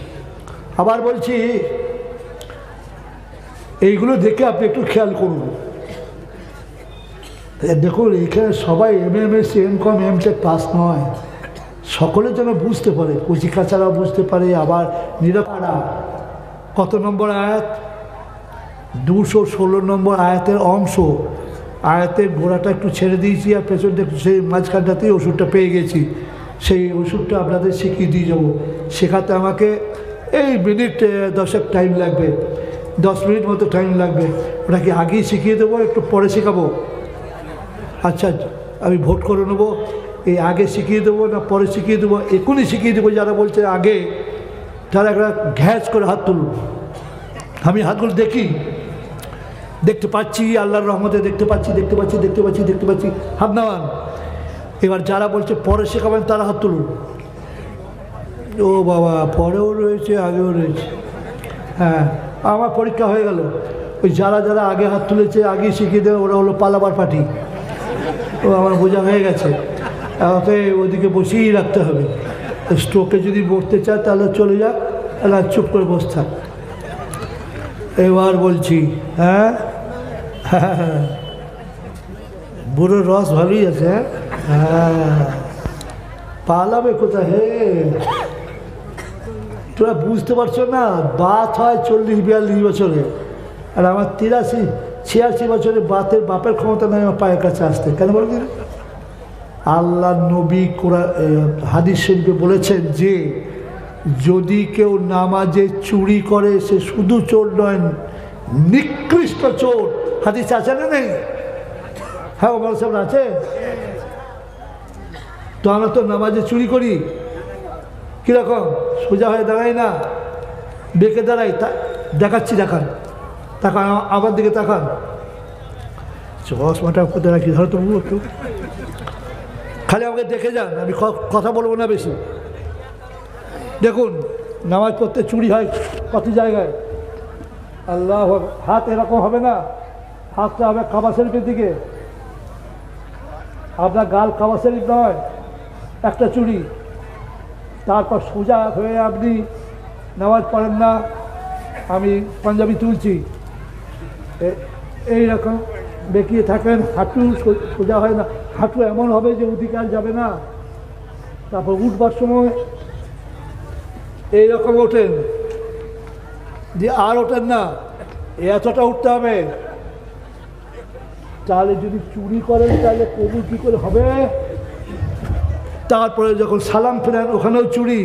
আবার বলছি, এইগুলো দেখে আপনি একটু খেয়াল করুন। দেখুন এখানে সবাই MMS M.Com M.Tech পাস নয়, সকলে যেন বুঝতে পারে, কচি কাচারা বুঝতে পারে। আবার নিরাপাড়া কত নম্বর আয়াত? 216 নম্বর আয়াতের অংশ। আয়াতের গোড়াটা একটু ছেড়ে দিয়েছি আর পেছনটা একটু, সেই মাঝখানটাতেই ওষুধটা পেয়ে গেছি। সেই ওষুধটা আপনাদের শিখিয়ে দিয়ে যাবো। শেখাতে আমাকে এই মিনিট 10 টাইম লাগবে, 10 মিনিট মতো টাইম লাগবে। ওটা কি আগেই শিখিয়ে দেবো, একটু পরে শেখাবো? আচ্ছা, আমি ভোট করে নেবো, এই আগে শিখিয়ে দেবো না পরে শিখিয়ে দেবো? এখনই শিখিয়ে দেবো। যারা বলছে আগে, তারা একটা ঘ্যাচ করে হাত তুলুন। আমি হাতগুলো দেখি, দেখতে পাচ্ছি, আল্লাহর রহমতে দেখতে পাচ্ছি, দেখতে পাচ্ছি, দেখতে পাচ্ছি, দেখতে পাচ্ছি। হাত নামান। এবার যারা বলছে পরে শেখাবেন তারা হাত তুলুন। ও বাবা, পরেও রয়েছে, আগেও রয়েছে। হ্যাঁ, আমার পরীক্ষা হয়ে গেল। ওই যারা যারা আগে হাত তুলেছে, আগে শিখিয়ে দেবে, ওরা হলো পালাবার পার্টি। ও আমার বোঝা হয়ে গেছে। ওকে ওদিকে বসিয়েই রাখতে হবে। স্ট্রোকে যদি বসতে চায় তাহলে চলে যাক, না চুপ করে বসে থাক। এবার বলছি, হ্যাঁ বুড়োর রস ভালোই আছে। হ্যাঁ, পালাবে কোথায়? হে, তোরা বুঝতে পারছো না? বাত হয় 40-42 বছরে, আর আমার 83-86 বছরে বাপের ক্ষমতা নেই আমার পায়ের কাছে আসতে। কেন বলবি? আল্লাহ নবী হাদিস শরীফে বলেছেন যে যদি কেউ নামাজে চুরি করে সে শুধু চোর নয়, নিকৃষ্ট চোর। হাদিস আছে না নেই? হ্যাঁ, ওমর সাহেব আছে। তো আমরা তো নামাজে চুরি করি, কীরকম? সোজা হয়ে দাঁড়াই না, বেঁকে দাঁড়াই। দেখাচ্ছি, দেখান, তাকান আমার দিকে, তাকান। চশমাটা কোথায় রাখি, ধরো তো একটু, খালি আমাকে দেখে যান, আমি কথা বলবো না বেশি। দেখুন, নামাজ পড়তে চুরি হয় কত জায়গায়। আল্লাহ, হাত এরকম হবে না, হাতটা হবে কাবা শরীফের দিকে। আপনার গাল কাবা শরীফ নয়, একটা চুরি। তারপর সোজা হয়ে আপনি নামাজ পড়েন না। আমি পাঞ্জাবি তুলছি, এইরকম বেঁকিয়ে থাকেন, হাঁটু সোজা হয় না, হাঁটু এমন হবে যে ওদিকে আর যাবে না। তারপর উঠবার সময় এইরকম ওঠেন, যে আর ওঠেন না, এতটা উঠতে হবে। তাহলে যদি চুরি করেন তাহলে কবুল কী করে হবে? তারপরে যখন সালাম ফিরেন, ওখানেও চুরি।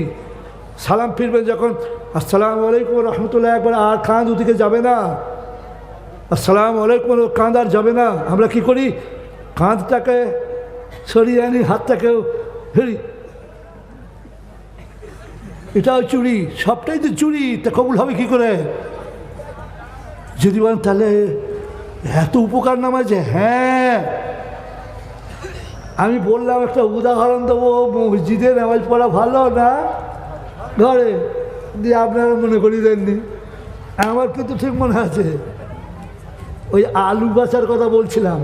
সালাম ফিরবেন যখন, আসসালামু আলাইকুম রহমতুল্লাহ, একবার আর কাঁধ ওদিকে যাবে না। আসসালামু আলাইকুম, কাঁধ আর যাবে না। আমরা কি করি? কাঁধটাকে সরিয়ে আনি, হাতটাকেও হেরি, এটাও চুরি। সবটাই তো চুরি, তা কবুল হবে কি করে? যদি বলেন তাহলে এত উপকার নামাজে। হ্যাঁ, আমি বললাম একটা উদাহরণ দেবো, মসজিদে নামাজ পড়া ভালো না ঘরে, দিয়ে আপনারা মনে করি দেননি। আমার কিন্তু ঠিক মনে আছে, ওই আলু গাছার কথা বলছিলাম।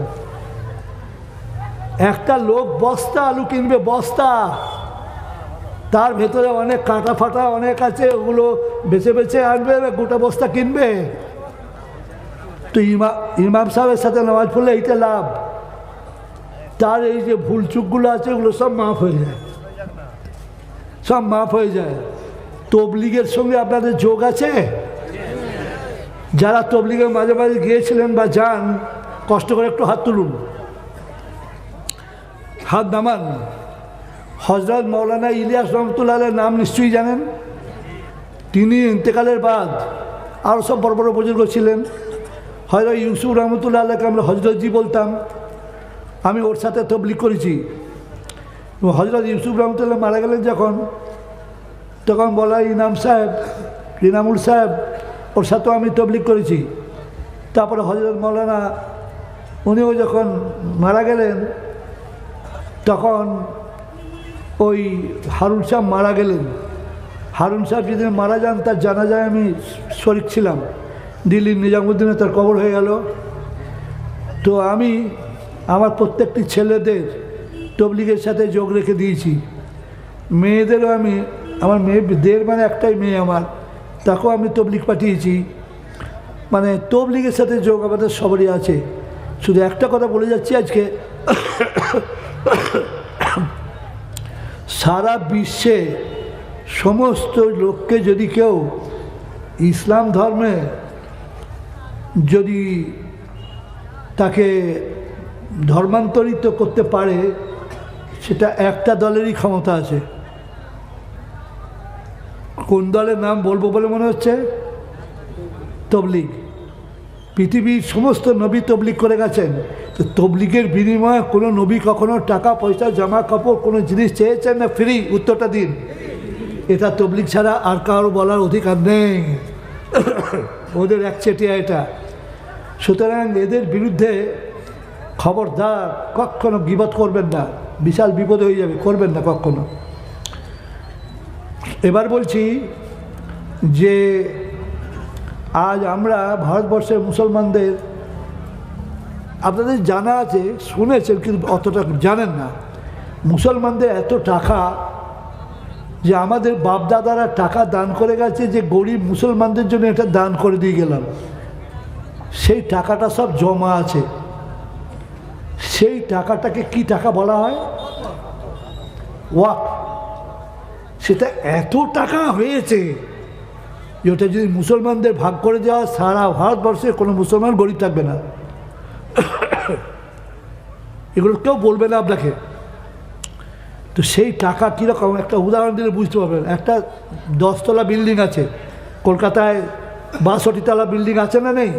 একটা লোক বস্তা আলু কিনবে, বস্তা, তার ভেতরে অনেক কাঁটা ফাটা অনেক আছে, ওগুলো বেছে বেছে আনবে, গোটা বস্তা কিনবে। তো ইমাম সাহেবের সাথে নামাজ পড়লে এইটা লাভ, তার এই যে ভুল চুকগুলো আছে ওগুলো সব মাফ হয়ে যায়, সব মাফ হয়ে যায়। তবলিগের সঙ্গে আপনাদের যোগ আছে? যারা তবলিগে মাঝে মাঝে গিয়েছিলেন বা যান, কষ্ট করে একটু হাত তুলুন, হাত নামান। হজরত মৌলানা ইলিয়াস রহমতুল্লাহ নাম নিশ্চয়ই জানেন। তিনি ইন্তেকালের বাদ আরও সব বড় বড় বুজুর্গ ছিলেন। হজরত ইউসুফ রহমতুল্লাহ আল্লাহকে আমরা হজরতজি বলতাম। আমি ওর সাথে তবলিগ করেছি। হজরত ইউসুফ রহমতুল্লাহ মারা গেলেন যখন, তখন বলা ইনামুল সাহেব ওর সাথেও আমি তবলিগ করেছি। তারপরে হযরত মাওলানা উনিও যখন মারা গেলেন তখন ওই হারুন সাহেব মারা গেলেন। হারুন সাহেব যেদিন মারা যান তার জানাজায় আমি শরীক ছিলাম। দিল্লির নিজামুদ্দিনে তার কবর হয়ে গেল। তো আমি আমার প্রত্যেকটি ছেলেদের তবলিগের সাথে যোগ রেখে দিয়েছি। মেয়েদেরও আমি, আমার মেয়েদের মানে একটাই মেয়ে আমার, তাকেও আমি তবলিগ পাঠিয়েছি। মানে তবলিগের সাথে যোগ আমাদের সবারই আছে। শুধু একটা কথা বলে যাচ্ছি আজকে, সারা বিশ্বে সমস্ত লোককে যদি কেউ ইসলাম ধর্মে যদি তাকে ধর্মান্তরিত করতে পারে, সেটা একটা দলেরই ক্ষমতা আছে। কোন দলের নাম বলবো বলে মনে হচ্ছে? তবলিগ। পৃথিবীর সমস্ত নবী তবলিগ করে গেছেন। তো তবলিগের বিনিময়ে কোনো নবী কখনো টাকা পয়সা জামা কাপড় কোনো জিনিস চেয়েছেন না? ফ্রি। উত্তরটা দিন। এটা তবলিগ ছাড়া আর কারো বলার অধিকার নেই। ওদের একচেটিয়া এটা। সুতরাং এদের বিরুদ্ধে খবরদার কখনো গীবত করবেন না, বিশাল বিপদ হয়ে যাবে, করবেন না কখনো। এবার বলছি যে আজ আমরা ভারতবর্ষের মুসলমানদের, আপনাদের জানা আছে, শুনেছেন কিন্তু অতটা জানেন না, মুসলমানদের এত টাকা যে আমাদের বাপদাদারা টাকা দান করে গেছে যে গরিব মুসলমানদের জন্য এটা দান করে দিয়ে গেলাম। সেই টাকাটা সব জমা আছে। সেই টাকাটাকে কি টাকা বলা হয়? ওয়াকফ। সেটা এত টাকা হয়েছে যে ওটা যদি মুসলমানদের ভাগ করে দেওয়া, সারা ভারতবর্ষে কোনো মুসলমান গরিব থাকবে না। এগুলো কেউ বলবে না আপনাকে। তো সেই টাকা কীরকম, একটা উদাহরণ দিলে বুঝতে পারবেন। একটা 10 তলা বিল্ডিং আছে কলকাতায়, 62 তলা বিল্ডিং আছে না নেই?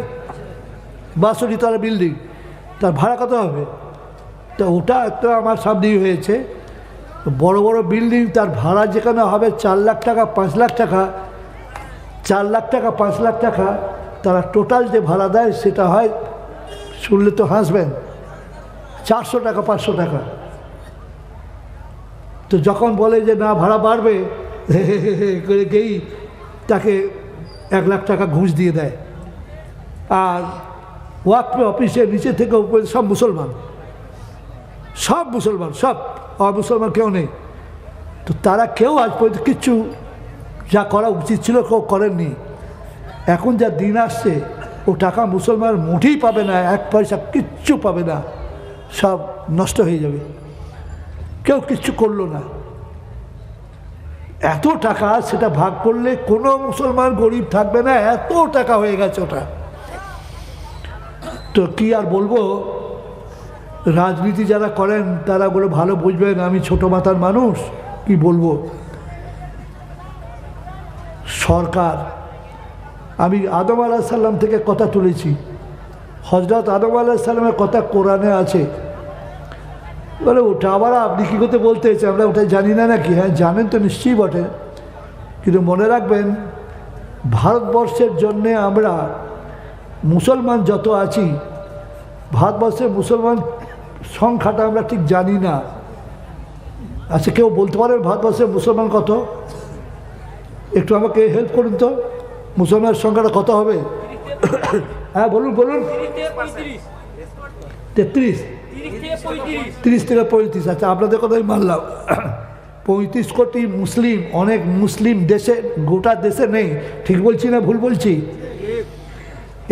62 তলা বিল্ডিং, তার ভাড়া কত হবে? তো ওটা একটা আমার সামনেই হয়েছে। বড় বড় বিল্ডিং, তার ভাড়া যেখানে হবে 4 লাখ টাকা 5 লাখ টাকা, 4 লাখ টাকা 5 লাখ টাকা, তারা টোটাল যে ভাড়া দেয় সেটা হয়, শুনলে তো হাসবেন, 400 টাকা 500 টাকা। তো যখন বলে যে না ভাড়া বাড়বে করে গেই তাকে 1 লাখ টাকা ঘুষ দিয়ে দেয়। আর ওয়াকফ অফিসের নিচে থেকে উপরে সব মুসলমান, সব মুসলমান, সব অমুসলমান কেউ নেই। তো তারা কেউ আজ পর্যন্ত কিচ্ছু যা করা উচিত ছিল কেউ করেননি। এখন যা দিন আসছে ও টাকা মুসলমান মোটেই পাবে না, 1 পয়সা কিচ্ছু পাবে না, সব নষ্ট হয়ে যাবে। কেউ কিচ্ছু করলো না। এত টাকা, সেটা ভাগ করলে কোনো মুসলমান গরিব থাকবে না, এত টাকা হয়ে গেছে ওটা। তো কি আর বলবো, রাজনীতি যারা করেন তারা বলে ভালো বুঝবেন, আমি ছোট মাথার মানুষ, কি বলবো। সরকার, আমি আদম আলাইহিস সালাম থেকে কথা তুলেছি। হযরত আদম আলাইহিস সালামের কথা কোরআনে আছে। বলে ওটা আবার আপনি কী করতে বলতে হয়েছে, আমরা ওটা জানি না নাকি? হ্যাঁ জানেন তো নিশ্চয়ই বটে, কিন্তু মনে রাখবেন ভারতবর্ষের জন্যে আমরা মুসলমান যত আছি, ভারতবর্ষের মুসলমান সংখ্যাটা আমরা ঠিক জানি না। আচ্ছা কেউ বলতে পারেন ভারতবর্ষের মুসলমান কত? একটু আমাকে হেল্প করুন তো, মুসলমানের সংখ্যাটা কত হবে? হ্যাঁ বলুন বলুন। 33, 30 থেকে 35। আচ্ছা আপনাদের কথাই মানলাম। 35 কোটি মুসলিম, অনেক মুসলিম দেশে, গোটা দেশে নেই। ঠিক বলছি না ভুল বলছি?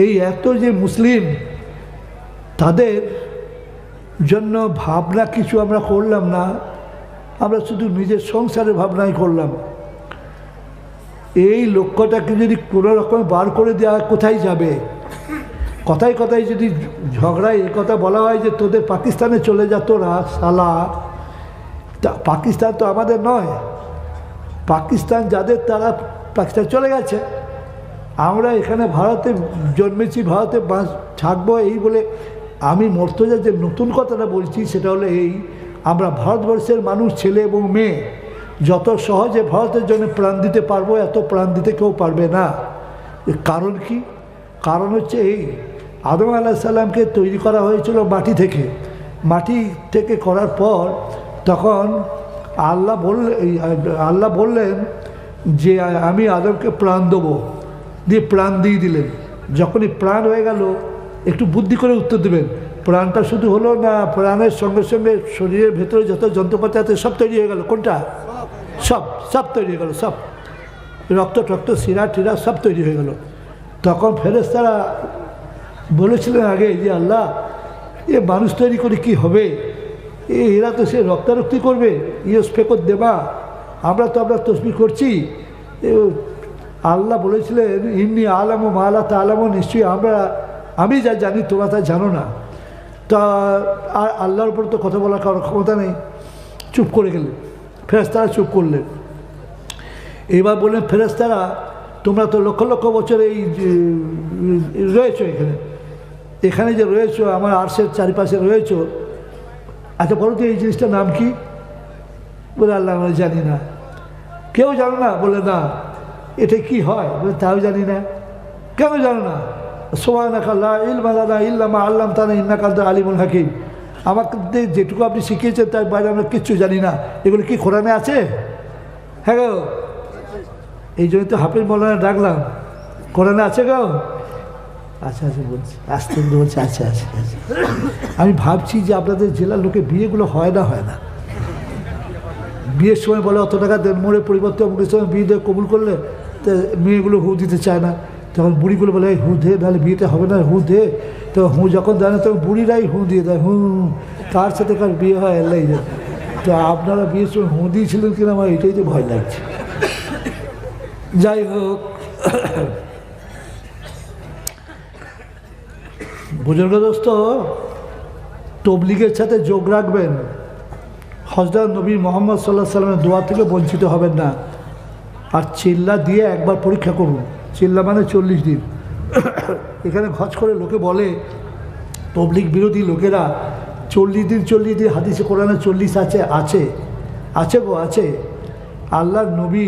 এই এত যে মুসলিম, তাদের জন্য ভাবনা কিছু আমরা করলাম না, আমরা শুধু নিজের সংসারের ভাবনাই করলাম। এই লক্ষ্যটাকে যদি কোনো রকম বার করে দেওয়া, কোথায় যাবে? কথায় কথায় যদি ঝগড়ায় এ কথা বলা হয় যে তোদের পাকিস্তানে চলে যা তোরা শালা, তা পাকিস্তান তো আমাদের নয়। পাকিস্তান যাদের, তারা পাকিস্তান চলে গেছে। আমরা এখানে ভারতে জন্মেছি, ভারতে থাকবো, এই বলে আমি মর্তজা যে নতুন কথাটা বলছি সেটা হলো এই, আমরা ভারতবর্ষের মানুষ, ছেলে এবং মেয়ে, যত সহজে ভারতের জন্য প্রাণ দিতে পারবো এত প্রাণ দিতে কেউ পারবে না। এর কারণ কি? কারণ হচ্ছে এই, আদম আলাইহিস সালামকে তৈরি করা হয়েছিল মাটি থেকে করার পর তখন আল্লাহ বললেন যে আমি আদমকে প্রাণ দেবো, দিয়ে প্রাণ দিয়ে দিলেন। যখনই প্রাণ হয়ে গেল, একটু বুদ্ধি করে উত্তর দেবেন, প্রাণটা শুধু হলো না, প্রাণের সঙ্গে সঙ্গে শরীরের ভেতরে যত যন্ত্রপাতি আছে সব তৈরি হয়ে গেল। কোনটা? সব তৈরি হয়ে গেল, সব রক্ত শিরা টিরা সব তৈরি হয়ে গেল। তখন ফেরেশতারা বলেছিলেন আগে যে আল্লাহ, এ মানুষ তৈরি করে কি হবে? এরা তো সে রক্তারক্তি করবে, ফেকত দেবা, আমরা তসবিহ করছি। আল্লাহ বলেছিলেন ইন্নি আলামু মালা তা আলামু, নিশ্চয়ই আমি যা জানি তোমরা তা জানো না। তা আর আল্লাহর উপর তো কথা বলার কারোর ক্ষমতা নেই। চুপ করে গেলেন, ফেরেশতারা চুপ করলেন। এবার বললেন ফেরেশতারা, তোমরা তো লক্ষ লক্ষ বছর এই রয়েছো এখানে যে রয়েছো, আমার আরশের চারিপাশে রয়েছো, আচ্ছা বলো তো এই জিনিসটার নাম কি? বলে আল্লাহ আমরা জানি না। কেউ জানো না? বলে না। এটা কি হয়? বলে তাও জানি না। কেন জানো না? সুবহানাকা লা ইলমা লানা ইল্লা মা আল্লামতানা ইন্নাকা আনতাল আলিমুল হাকিম। আমাকে যেটুকু আপনি শিখিয়েছেন তার বাইরে আমরা কিচ্ছু জানি না। এগুলো কি কোরআনে আছে? হ্যাঁ গো, এই জন্য তো হাফিজ মৌলানা ডাকলাম। কোরআনে আছে গো? আচ্ছা বলছি, আস্তে বলছি। আচ্ছা। আমি ভাবছি যে আপনাদের জেলার লোকে বিয়েগুলো হয় না। বিয়ের সময় বলে অত টাকা দেন, মোড়ে পরিবর্তে অমুকের সময় বিয়ে দিয়ে কবুল করলে তো মেয়েগুলো হু দিতে চায় না। তখন বুড়িগুলো বলে হু দে, নাহলে বিয়েতে হবে না, হু দে। তো হু যখন দেয় না তখন বুড়িরাই হু দিয়ে দেয়। কার সাথে কার বিয়ে হয় এলাই যায়। তো আপনারা বিয়ের সময় হু দিয়েছিলেন কিনা আমার এটাই তো ভয় লাগছে। যাই হোক, বুজুর্গ দোস্ত, তবলিগের সাথে যোগ রাখবেন। হযরত নবী মুহাম্মদ সাল্লাল্লাহু আলাইহি সাল্লামের দোয়া থেকে বঞ্চিত হবেন না। আর চিল্লা দিয়ে একবার পরীক্ষা করুন। চিল্লা মানে 40 দিন। এখানে খচ করে লোকে বলে, তবলিগ বিরোধী লোকেরা 40 দিন হাদিসে কোরআনে 40 আছে। আল্লাহর নবী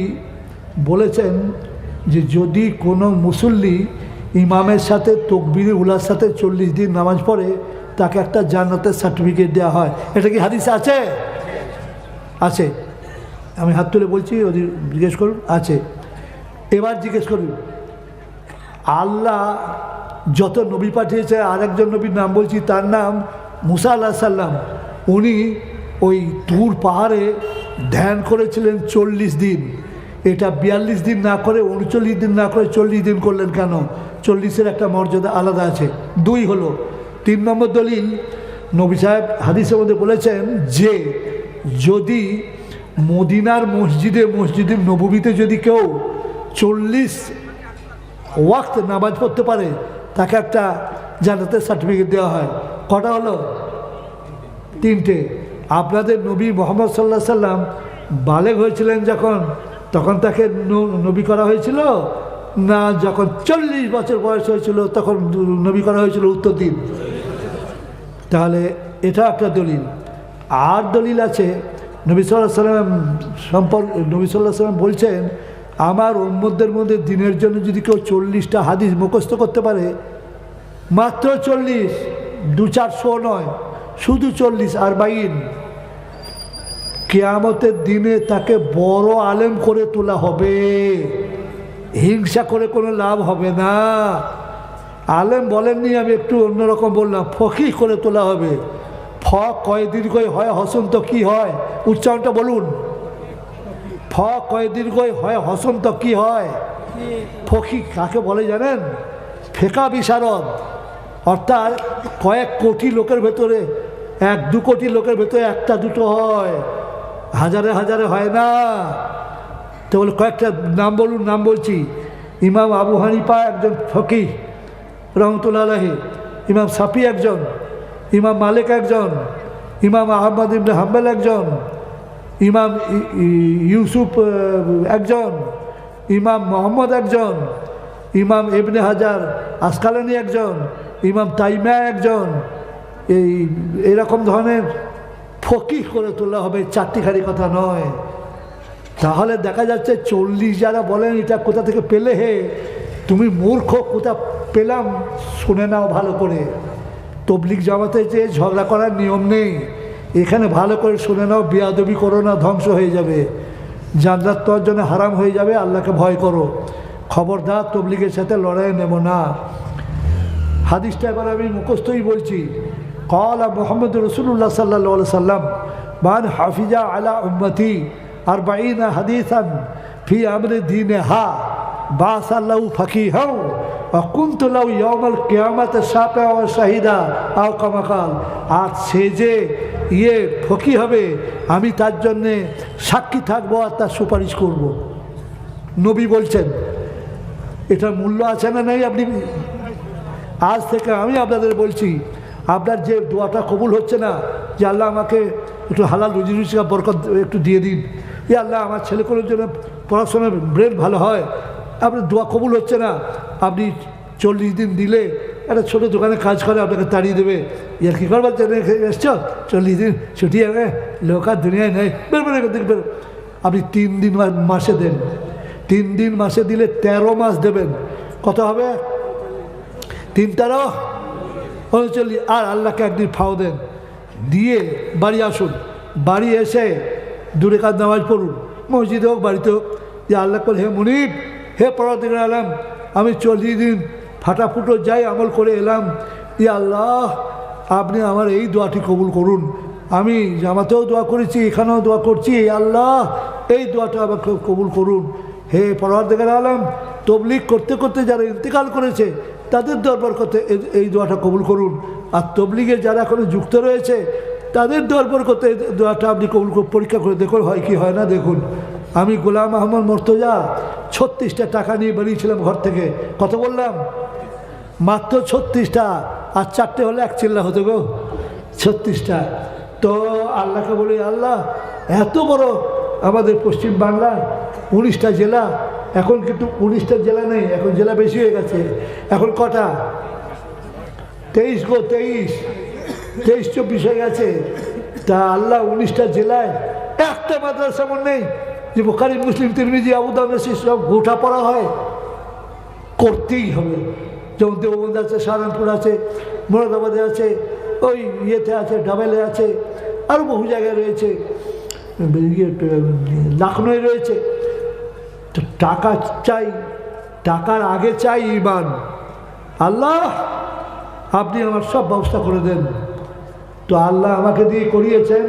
বলেছেন যে যদি কোনো মুসল্লি ইমামের সাথে তকবীরে উলার সাথে 40 দিন নামাজ পড়ে, তাকে একটা জান্নাতের সার্টিফিকেট দেওয়া হয়। এটা কি হাদিসে আছে? আছে। আমি হাত তুলে বলছি, ওদের জিজ্ঞেস করুন। আছে। এবার জিজ্ঞেস করুন, আল্লাহ যত নবী পাঠিয়েছে, আরেকজন নবীর নাম বলছি, তার নাম মুসা আলাইহিস সালাম। উনি ওই তুর পাহাড়ে ধ্যান করেছিলেন 40 দিন। এটা 42 দিন না করে, 39 দিন না করে 40 দিন করলেন কেন? 40-এর একটা মর্যাদা আলাদা আছে। 2 হলো। 3 নম্বর দলিল, নবী সাহেব হাদিসের মধ্যে বলেছেন যে যদি মদিনার মসজিদে নববীতে যদি কেউ 40 ওয়াক্ত নামাজ পড়তে পারে, তাকে একটা জান্নাতের সার্টিফিকেট দেওয়া হয়। কটা হলো? 3টে। আপনাদের নবী মুহাম্মদ সাল্লাল্লাহু আলাইহি সাল্লাম বালেগ হয়েছিলেন যখন, তখন তাকে নবী করা হয়েছিল না যখন 40 বছর বয়স হয়েছিল তখন নবী করা হয়েছিল? উত্তর দিন। তাহলে এটা একটা দলিল। আর দলিল আছে, নবী সাল্লাল্লাহু আলাইহি সাল্লাম বলছেন, আমার উম্মতদের মধ্যে দিনের জন্য যদি কেউ 40টা হাদিস মুখস্থ করতে পারে, মাত্র 40, 200-400 নয়, শুধু 40, 40, কিয়ামতের দিনে তাকে বড় আলেম করে তোলা হবে। হিংসা করে কোনো লাভ হবে না। আলেম বলেননি, আমি একটু অন্যরকম বললাম, ফকিহ করে তোলা হবে। ফ কয় দীর্ঘই হয় হসন্ত কি হয়? উচ্চারণটা বলুন। ফ কয় দীর্ঘই হয় হসন্ত কি হয়? ফকিহ কাকে বলে জানেন? ফেকা বিশারদ। অর্থাৎ কয়েক কোটি লোকের ভেতরে, 1-2 কোটি লোকের ভেতরে 1-2টো হয়, হাজারে হয় না। তো বলে কয়েকটা নাম বলুন। নাম বলছি, ইমাম আবু হানিফা একজন ফকিহ রহমতুল্লাহ আলাইহি, ইমাম শাফি একজন, ইমাম মালিক একজন, ইমাম আহমদ ইবনে হাম্বল একজন, ইমাম ইউসুফ একজন, ইমাম মোহাম্মদ একজন, ইমাম ইবনে হাজার আসকালানি একজন, ইমাম তাইমিয়া একজন। এরকম ধরনের ফকিহ করে তোলা হবে, চারটিখানি কথা নয়। তাহলে দেখা যাচ্ছে 40 যারা বলেন এটা কোথা থেকে পেলে হে? তুমি মূর্খ, কোথা পেলাম শুনে নাও ভালো করে। তবলিগ জামাতে যে ঝগড়া করার নিয়ম নেই, এখানে ভালো করে শুনে নাও, বেয়াদবি করো না, ধ্বংস হয়ে যাবে, জান্নাত তোমার জন্য হারাম হয়ে যাবে। আল্লাহকে ভয় করো, খবরদার তবলিগের সাথে লড়াই নেব না। হাদিসটা এবার আমি মুখস্থই বলছি। ক্বালা মুহাম্মদ রাসূলুল্লাহ সাল্লাল্লাহু আলাইহি সাল্লাম মান হাফিজা আলা উম্মতি 40 হাদিসান ফি আমরি দীনিহা বাসাল্লাহু ফাকিহাও ওয়া কুনতু লাহু ইয়াউমাল কিয়ামাতি শাফিআ ওয়া শাহিদা আও কামা কাল। আর সে যে ফকি হবে, আমি তার জন্যে সাক্ষী থাকবো আর তার সুপারিশ করব। নবী বলছেন, এটার মূল্য আছে না নাই? আপনি আজ থেকে আমি আপনাদের বলছি, আপনার যে দোয়াটা কবুল হচ্ছে না, যে আল্লাহ আমাকে একটু হালাল রুজি রুজিকা বরকত একটু দিয়ে দিন, আল্লাহ আমার ছেলেগুলোর জন্য পড়াশোনার ব্রেন ভালো হয়, আপনার দোয়া কবুল হচ্ছে না, আপনি 40 দিন দিলে একটা ছোটো দোকানে কাজ করে আপনাকে তাড়িয়ে দেবে, ইয়ার কী করবার জন্য এসছ, 40 দিন ছুটি হবে, লোক আর দুনিয়ায় নেই, বের। আপনি 3 দিন মাসে দেন, 3 দিন মাসে দিলে 13 মাস দেবেন, কত হবে? 3 13 39। আর আল্লাহকে একদিন ফাও দেন, দিয়ে বাড়ি আসুন, বাড়ি এসে 2 রাকাত নামাজ পড়ুন, মসজিদে হোক বাড়িতে হোক, যে আল্লাহ করে, হে মুনিব, হে পরওয়ারদিগার আলম, আমি 40 দিন ফাটাফুটো যাই আমল করে এলাম, আল্লাহ আপনি আমার এই দোয়াটি কবুল করুন। আমি জামাতেও দোয়া করেছি, এখানেও দোয়া করছি, আল্লাহ এই দোয়াটা আমাকে কবুল করুন। হে পরওয়ারদিগার আলম, তবলিগ করতে করতে যারা ইন্তেকাল করেছে তাদের দরবার করতে এই দোয়াটা কবুল করুন। আর তবলিগে যারা এখনো যুক্ত রয়েছে তাদের দরবার করতে এই দোয়াটা আপনি কবুল পরীক্ষা করে দেখুন, হয় কি হয় না দেখুন। আমি গোলাম আহমদ মর্তজা 36টা টাকা নিয়ে বেরিয়েছিলাম ঘর থেকে, কত বললাম? মাত্র 36টা, আর 4টে হলে 1 চিল্লা হতো গো, 36টা। তো আল্লাহকে বলি, আল্লাহ এত বড় আমাদের পশ্চিম বাংলায় 19টা জেলা, এখন কিন্তু 19টা জেলা নেই, এখন জেলা বেশি হয়ে গেছে, এখন কটা? 23 গো, 23-24 হয়ে গেছে। তা আল্লাহ 19টা জেলায় একটা মাদ্রাসা এমন নেই যে বুখারী, মুসলিম, তিরমিজি, আবু দাউদ সব গোটা পড়া হয়, করতেই হবে। যেমন দেওবন্দ আছে, সাহারানপুর আছে, মুরাদাবাদে আছে, ওই ইয়েতে আছে, ডাবেলে আছে, আরও বহু জায়গায় রয়েছে, লখনৌয়ে রয়েছে। তো টাকা চাই, টাকার আগে চাই ঈমান। আল্লাহ আপনি আমার সব ব্যবস্থা করে দেন। তো আল্লাহ আমাকে দিয়ে করিয়েছেন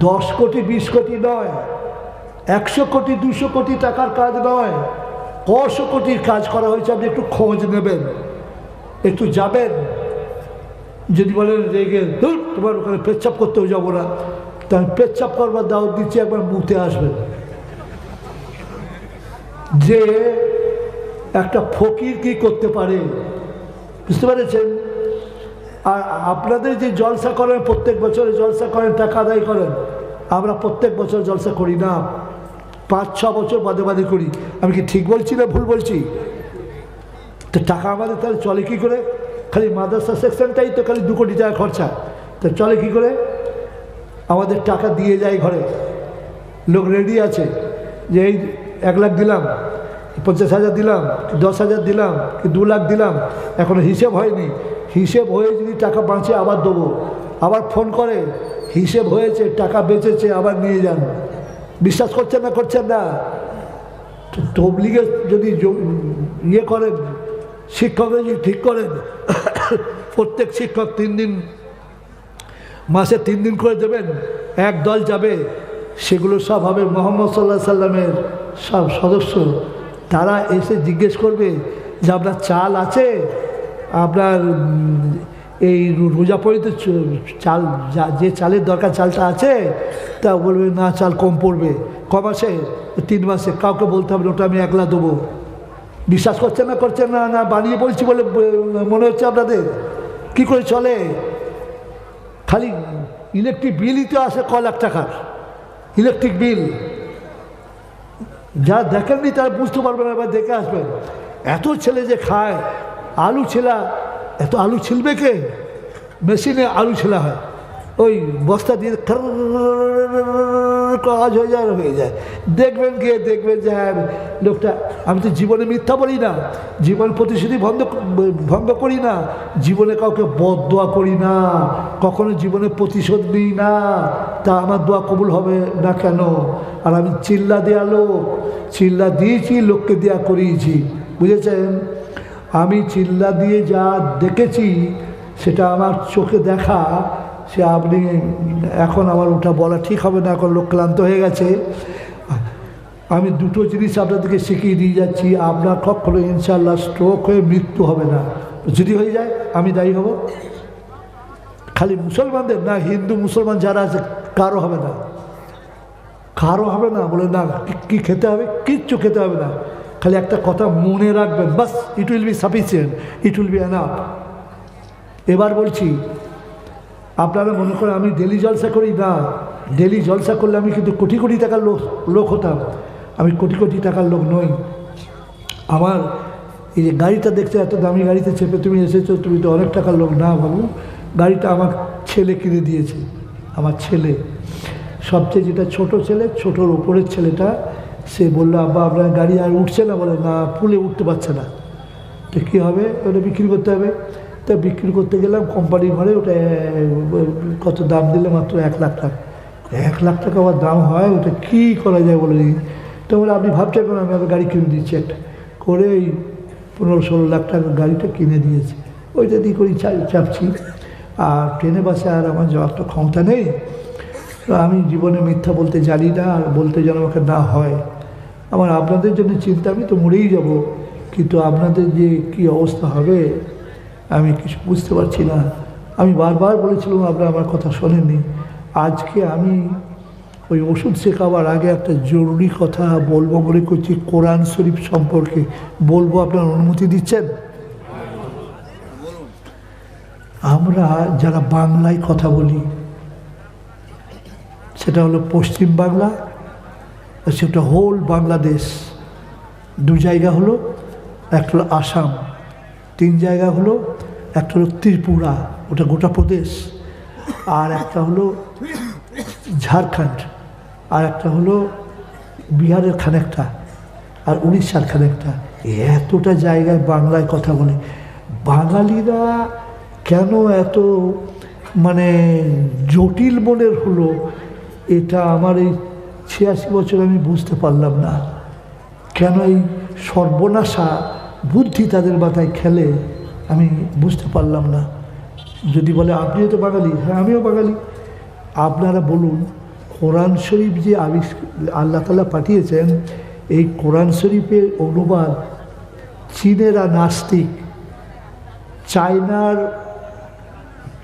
10 কোটি 20 কোটি নয়, 100 কোটি 200 কোটি টাকার কাজ নয়, 100 কোটির কাজ করা হয়েছে। আপনি একটু খোঁজ নেবেন, একটু যাবেন। যদি বলেন রেগে ধুর তোমার ওখানে পেচ্ছাপ করতেও যাবো না, তাহলে পেচ্ছাপ করবার দাওয়াত দিচ্ছি, একবার মুতে আসবেন। যে একটা ফকির কি করতে পারে, বুঝতে পেরেছেন? আর আপনাদের যে জলসা করেন, প্রত্যেক বছরে জলসা করেন, টাকা আদায় করেন, আমরা প্রত্যেক বছর জলসা করি না, 5-6 বছর বাদে বাদে করি। আমি কি ঠিক বলছি না ভুল বলছি? তো টাকা আমাদের তাহলে চলে কী করে? খালি মাদ্রাসা সেকশনটাই তো খালি 2 কোটি টাকা খরচা, তো চলে কী করে? আমাদের টাকা দিয়ে যায় ঘরে, লোক রেডি আছে যে এই 1 লাখ দিলাম, 50,000 দিলাম, 10,000 দিলাম, কি 2 লাখ দিলাম, এখনো হিসেব হয়নি। হিসেব হয়ে যদি টাকা বাঁচে আবার দেবো, আবার ফোন করে হিসেব হয়েছে, টাকা বেঁচেছে, আবার নিয়ে যান। বিশ্বাস করছেন না? করছেন না? তবলিগে যদি ইয়ে করেন, শিক্ষকরা যদি ঠিক করেন, প্রত্যেক শিক্ষক 3 দিন, মাসে 3 দিন করে দেবেন, এক দল যাবে, সেগুলো সব হবে মুহাম্মদ সাল্লাল্লাহু আলাইহি সাল্লামের সব সদস্য। তারা এসে জিজ্ঞেস করবে যে আপনার চাল আছে, আপনার এই রোজা পড়িতে চাল, যে চালের দরকার চালটা আছে? তা বলবে না, চাল কম পড়বে। ক মাসে? 3 মাসে। কাউকে বলতে হবে ওটা আমি 1 লাখ দেবো। বিশ্বাস করছেন না? করছেন না? না বানিয়ে বলছি বলে মনে হচ্ছে আপনাদের? কি করে চলে? খালি ইলেকট্রিক বিলই তো আসে ক লাখ টাকার ইলেকট্রিক বিল। যা দেখেননি তারা বুঝতে পারবেন, এবার দেখে আসবেন। এত ছেলে যে খায়, আলু ছেলা, এত আলু ছিলবে কে? মেশিনে আলু ছেলা হয়, ওই বস্তা দিয়ে কাজ হয়ে যায়। দেখবেন গিয়ে দেখবেন যে হ্যাঁ লোকটা, আমি তো জীবনে মিথ্যা বলি না, জীবন প্রতিশ্রুতি ভঙ্গ করি না, জীবনে কাউকে বদদোয়া করি না, কখনো জীবনে প্রতিশোধ নিই না, তা আমার দোয়া কবুল হবে না কেন? আর আমি চিল্লা দেয়া লোক, চিল্লা দিয়েছি, লোককে দেয়া করিয়েছি, বুঝেছেন? আমি চিল্লা দিয়ে যা দেখেছি সেটা আমার চোখে দেখা, সে আপনি এখন আমার ওটা বলা ঠিক হবে না, এখন লোক ক্লান্ত হয়ে গেছে। আমি দুটো জিনিস আপনাদেরকে শিখিয়ে দিয়ে যাচ্ছি, আপনার কখনো ইনশাআল্লাহ স্ট্রোক হয়ে মৃত্যু হবে না। যদি হয়ে যায় আমি দায়ী হব? খালি মুসলমানদের না, হিন্দু মুসলমান যারা আছে কারো হবে না, কারো হবে না। বলে না কি খেতে হবে? কিচ্ছু খেতে হবে না, খালি একটা কথা মনে রাখবেন, বাস, it will be sufficient, it will be enough. এবার বলছি, আপনারা মনে করেন আমি ডেলি জলসা করি না, ডেলি জলসা করলে আমি কিন্তু কোটি কোটি টাকার লোক হতাম। আমি কোটি কোটি টাকার লোক নই। আমার এই যে গাড়িটা দেখতে, এত দামি গাড়িতে চেপে তুমি এসেছো, তুমি তো অনেক টাকার লোক না বাবু। গাড়িটা আমার ছেলে কিনে দিয়েছে, আমার ছেলে, সবচেয়ে যেটা ছোট ছেলে, ছোটোর ওপরের ছেলেটা, সে বললো আব্বা আপনার গাড়ি আর উঠছে না, বলে না পুলে উঠতে পারছে না, তো কী হবে? ওটা বিক্রি করতে হবে। তা বিক্রি করতে গেলাম কোম্পানির ঘরে, ওটা কত দাম দিলে? মাত্র 1 লাখ টাকা। 1 লাখ টাকা আবার দাম হয়, ওটা কী করা যায় বলে দিই। তো বলে আপনি ভাবছেন কেন, আমি আবার গাড়ি কিনে দিচ্ছি একটা করে, এই 15-16 লাখ টাকার গাড়িটা কিনে দিয়েছে। ওইটা দিয়ে করি চাপছি। আর ট্রেনে বাসে আর আমার যাওয়ার তো ক্ষমতা নেই। তো আমি জীবনে মিথ্যা বলতে জানি না, আর বলতে যেন আমাকে না হয়। আমার আপনাদের জন্য চিন্তা, আমি তো মরেই যাব, কিন্তু আপনাদের যে কী অবস্থা হবে আমি কিছু বুঝতে পারছি না। আমি বারবার বলেছিলাম, আপনারা আমার কথা শোনেননি। আজকে আমি ওই ওষুধ শেখাবার আগে একটা জরুরি কথা বলবো বলে করছি, কোরআন শরীফ সম্পর্কে বলবো, আপনার অনুমতি দিচ্ছেন? আমরা যারা বাংলায় কথা বলি, সেটা হলো পশ্চিম বাংলা, সেটা হোল বাংলাদেশ। 2 জায়গা হলো, একটা হলো আসাম, 3 জায়গা হলো, একটা হলো ত্রিপুরা, ওটা গোটা প্রদেশ, আর একটা হলো ঝাড়খণ্ড, আর একটা হলো বিহারের খানিকটা, আর উড়িষ্যার খানিকটা। এতটা জায়গায় বাংলায় কথা বলে। বাঙালিরা কেন এত মানে জটিল মনের হলো, এটা আমার এই 86 বছর আমি বুঝতে পারলাম না। কেন এই সর্বনাশা বুদ্ধি তাদের মাথায় খেলে, আমি বুঝতে পারলাম না। যদি বলে আপনিও তো বাঙালি, হ্যাঁ আমিও বাঙালি। আপনারা বলুন, কোরআন শরীফ যে আল্লাহ তাআলা পাঠিয়েছেন, এই কোরআন শরীফের অনুবাদ চীনেরা নাস্তিক,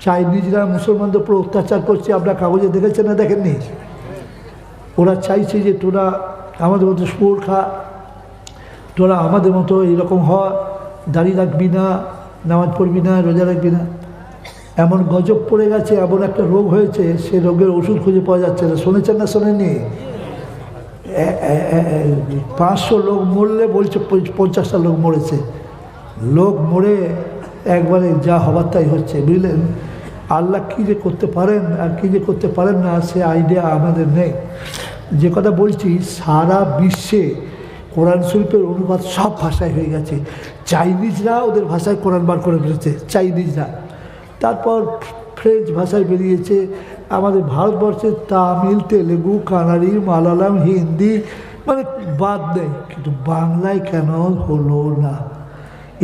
চাইনিজরা মুসলমানদের উপর অত্যাচার করছে, আপনার কাগজে দেখেছেন না দেখেননি? ওরা চাইছে যে তোরা আমাদের মতো শুয়োর খা, তোরা আমাদের মতো এরকম হ, দাড়ি রাখবি না, নামাজ পড়বি না, রোজা রাখবি না। এমন গজব পড়ে গেছে, এমন একটা রোগ হয়েছে, সে রোগের ওষুধ খুঁজে পাওয়া যাচ্ছে না। শুনেছেন না শোনেননি? 500 লোক মরলে বলছে 50টা লোক মরেছে। লোক মরে একবারে যা হবার তাই হচ্ছে, বুঝলেন? আল্লাহ কী যে করতে পারেন আর কী যে করতে পারেন না, সে আইডিয়া আমাদের নেই। যে কথা বলছি, সারা বিশ্বে কোরআন শরীফের অনুবাদ সব ভাষায় হয়ে গেছে। চাইনিজরা ওদের ভাষায় কোরআন বার করে ফেলেছে, চাইনিজরা। তারপর ফ্রেঞ্চ ভাষায় বেরিয়েছে। আমাদের ভারতবর্ষে তামিল, তেলেগু, কানাড়ি, মালায়ালাম, হিন্দি, মানে বাদ নেই। কিন্তু বাংলায় কেন হলো না,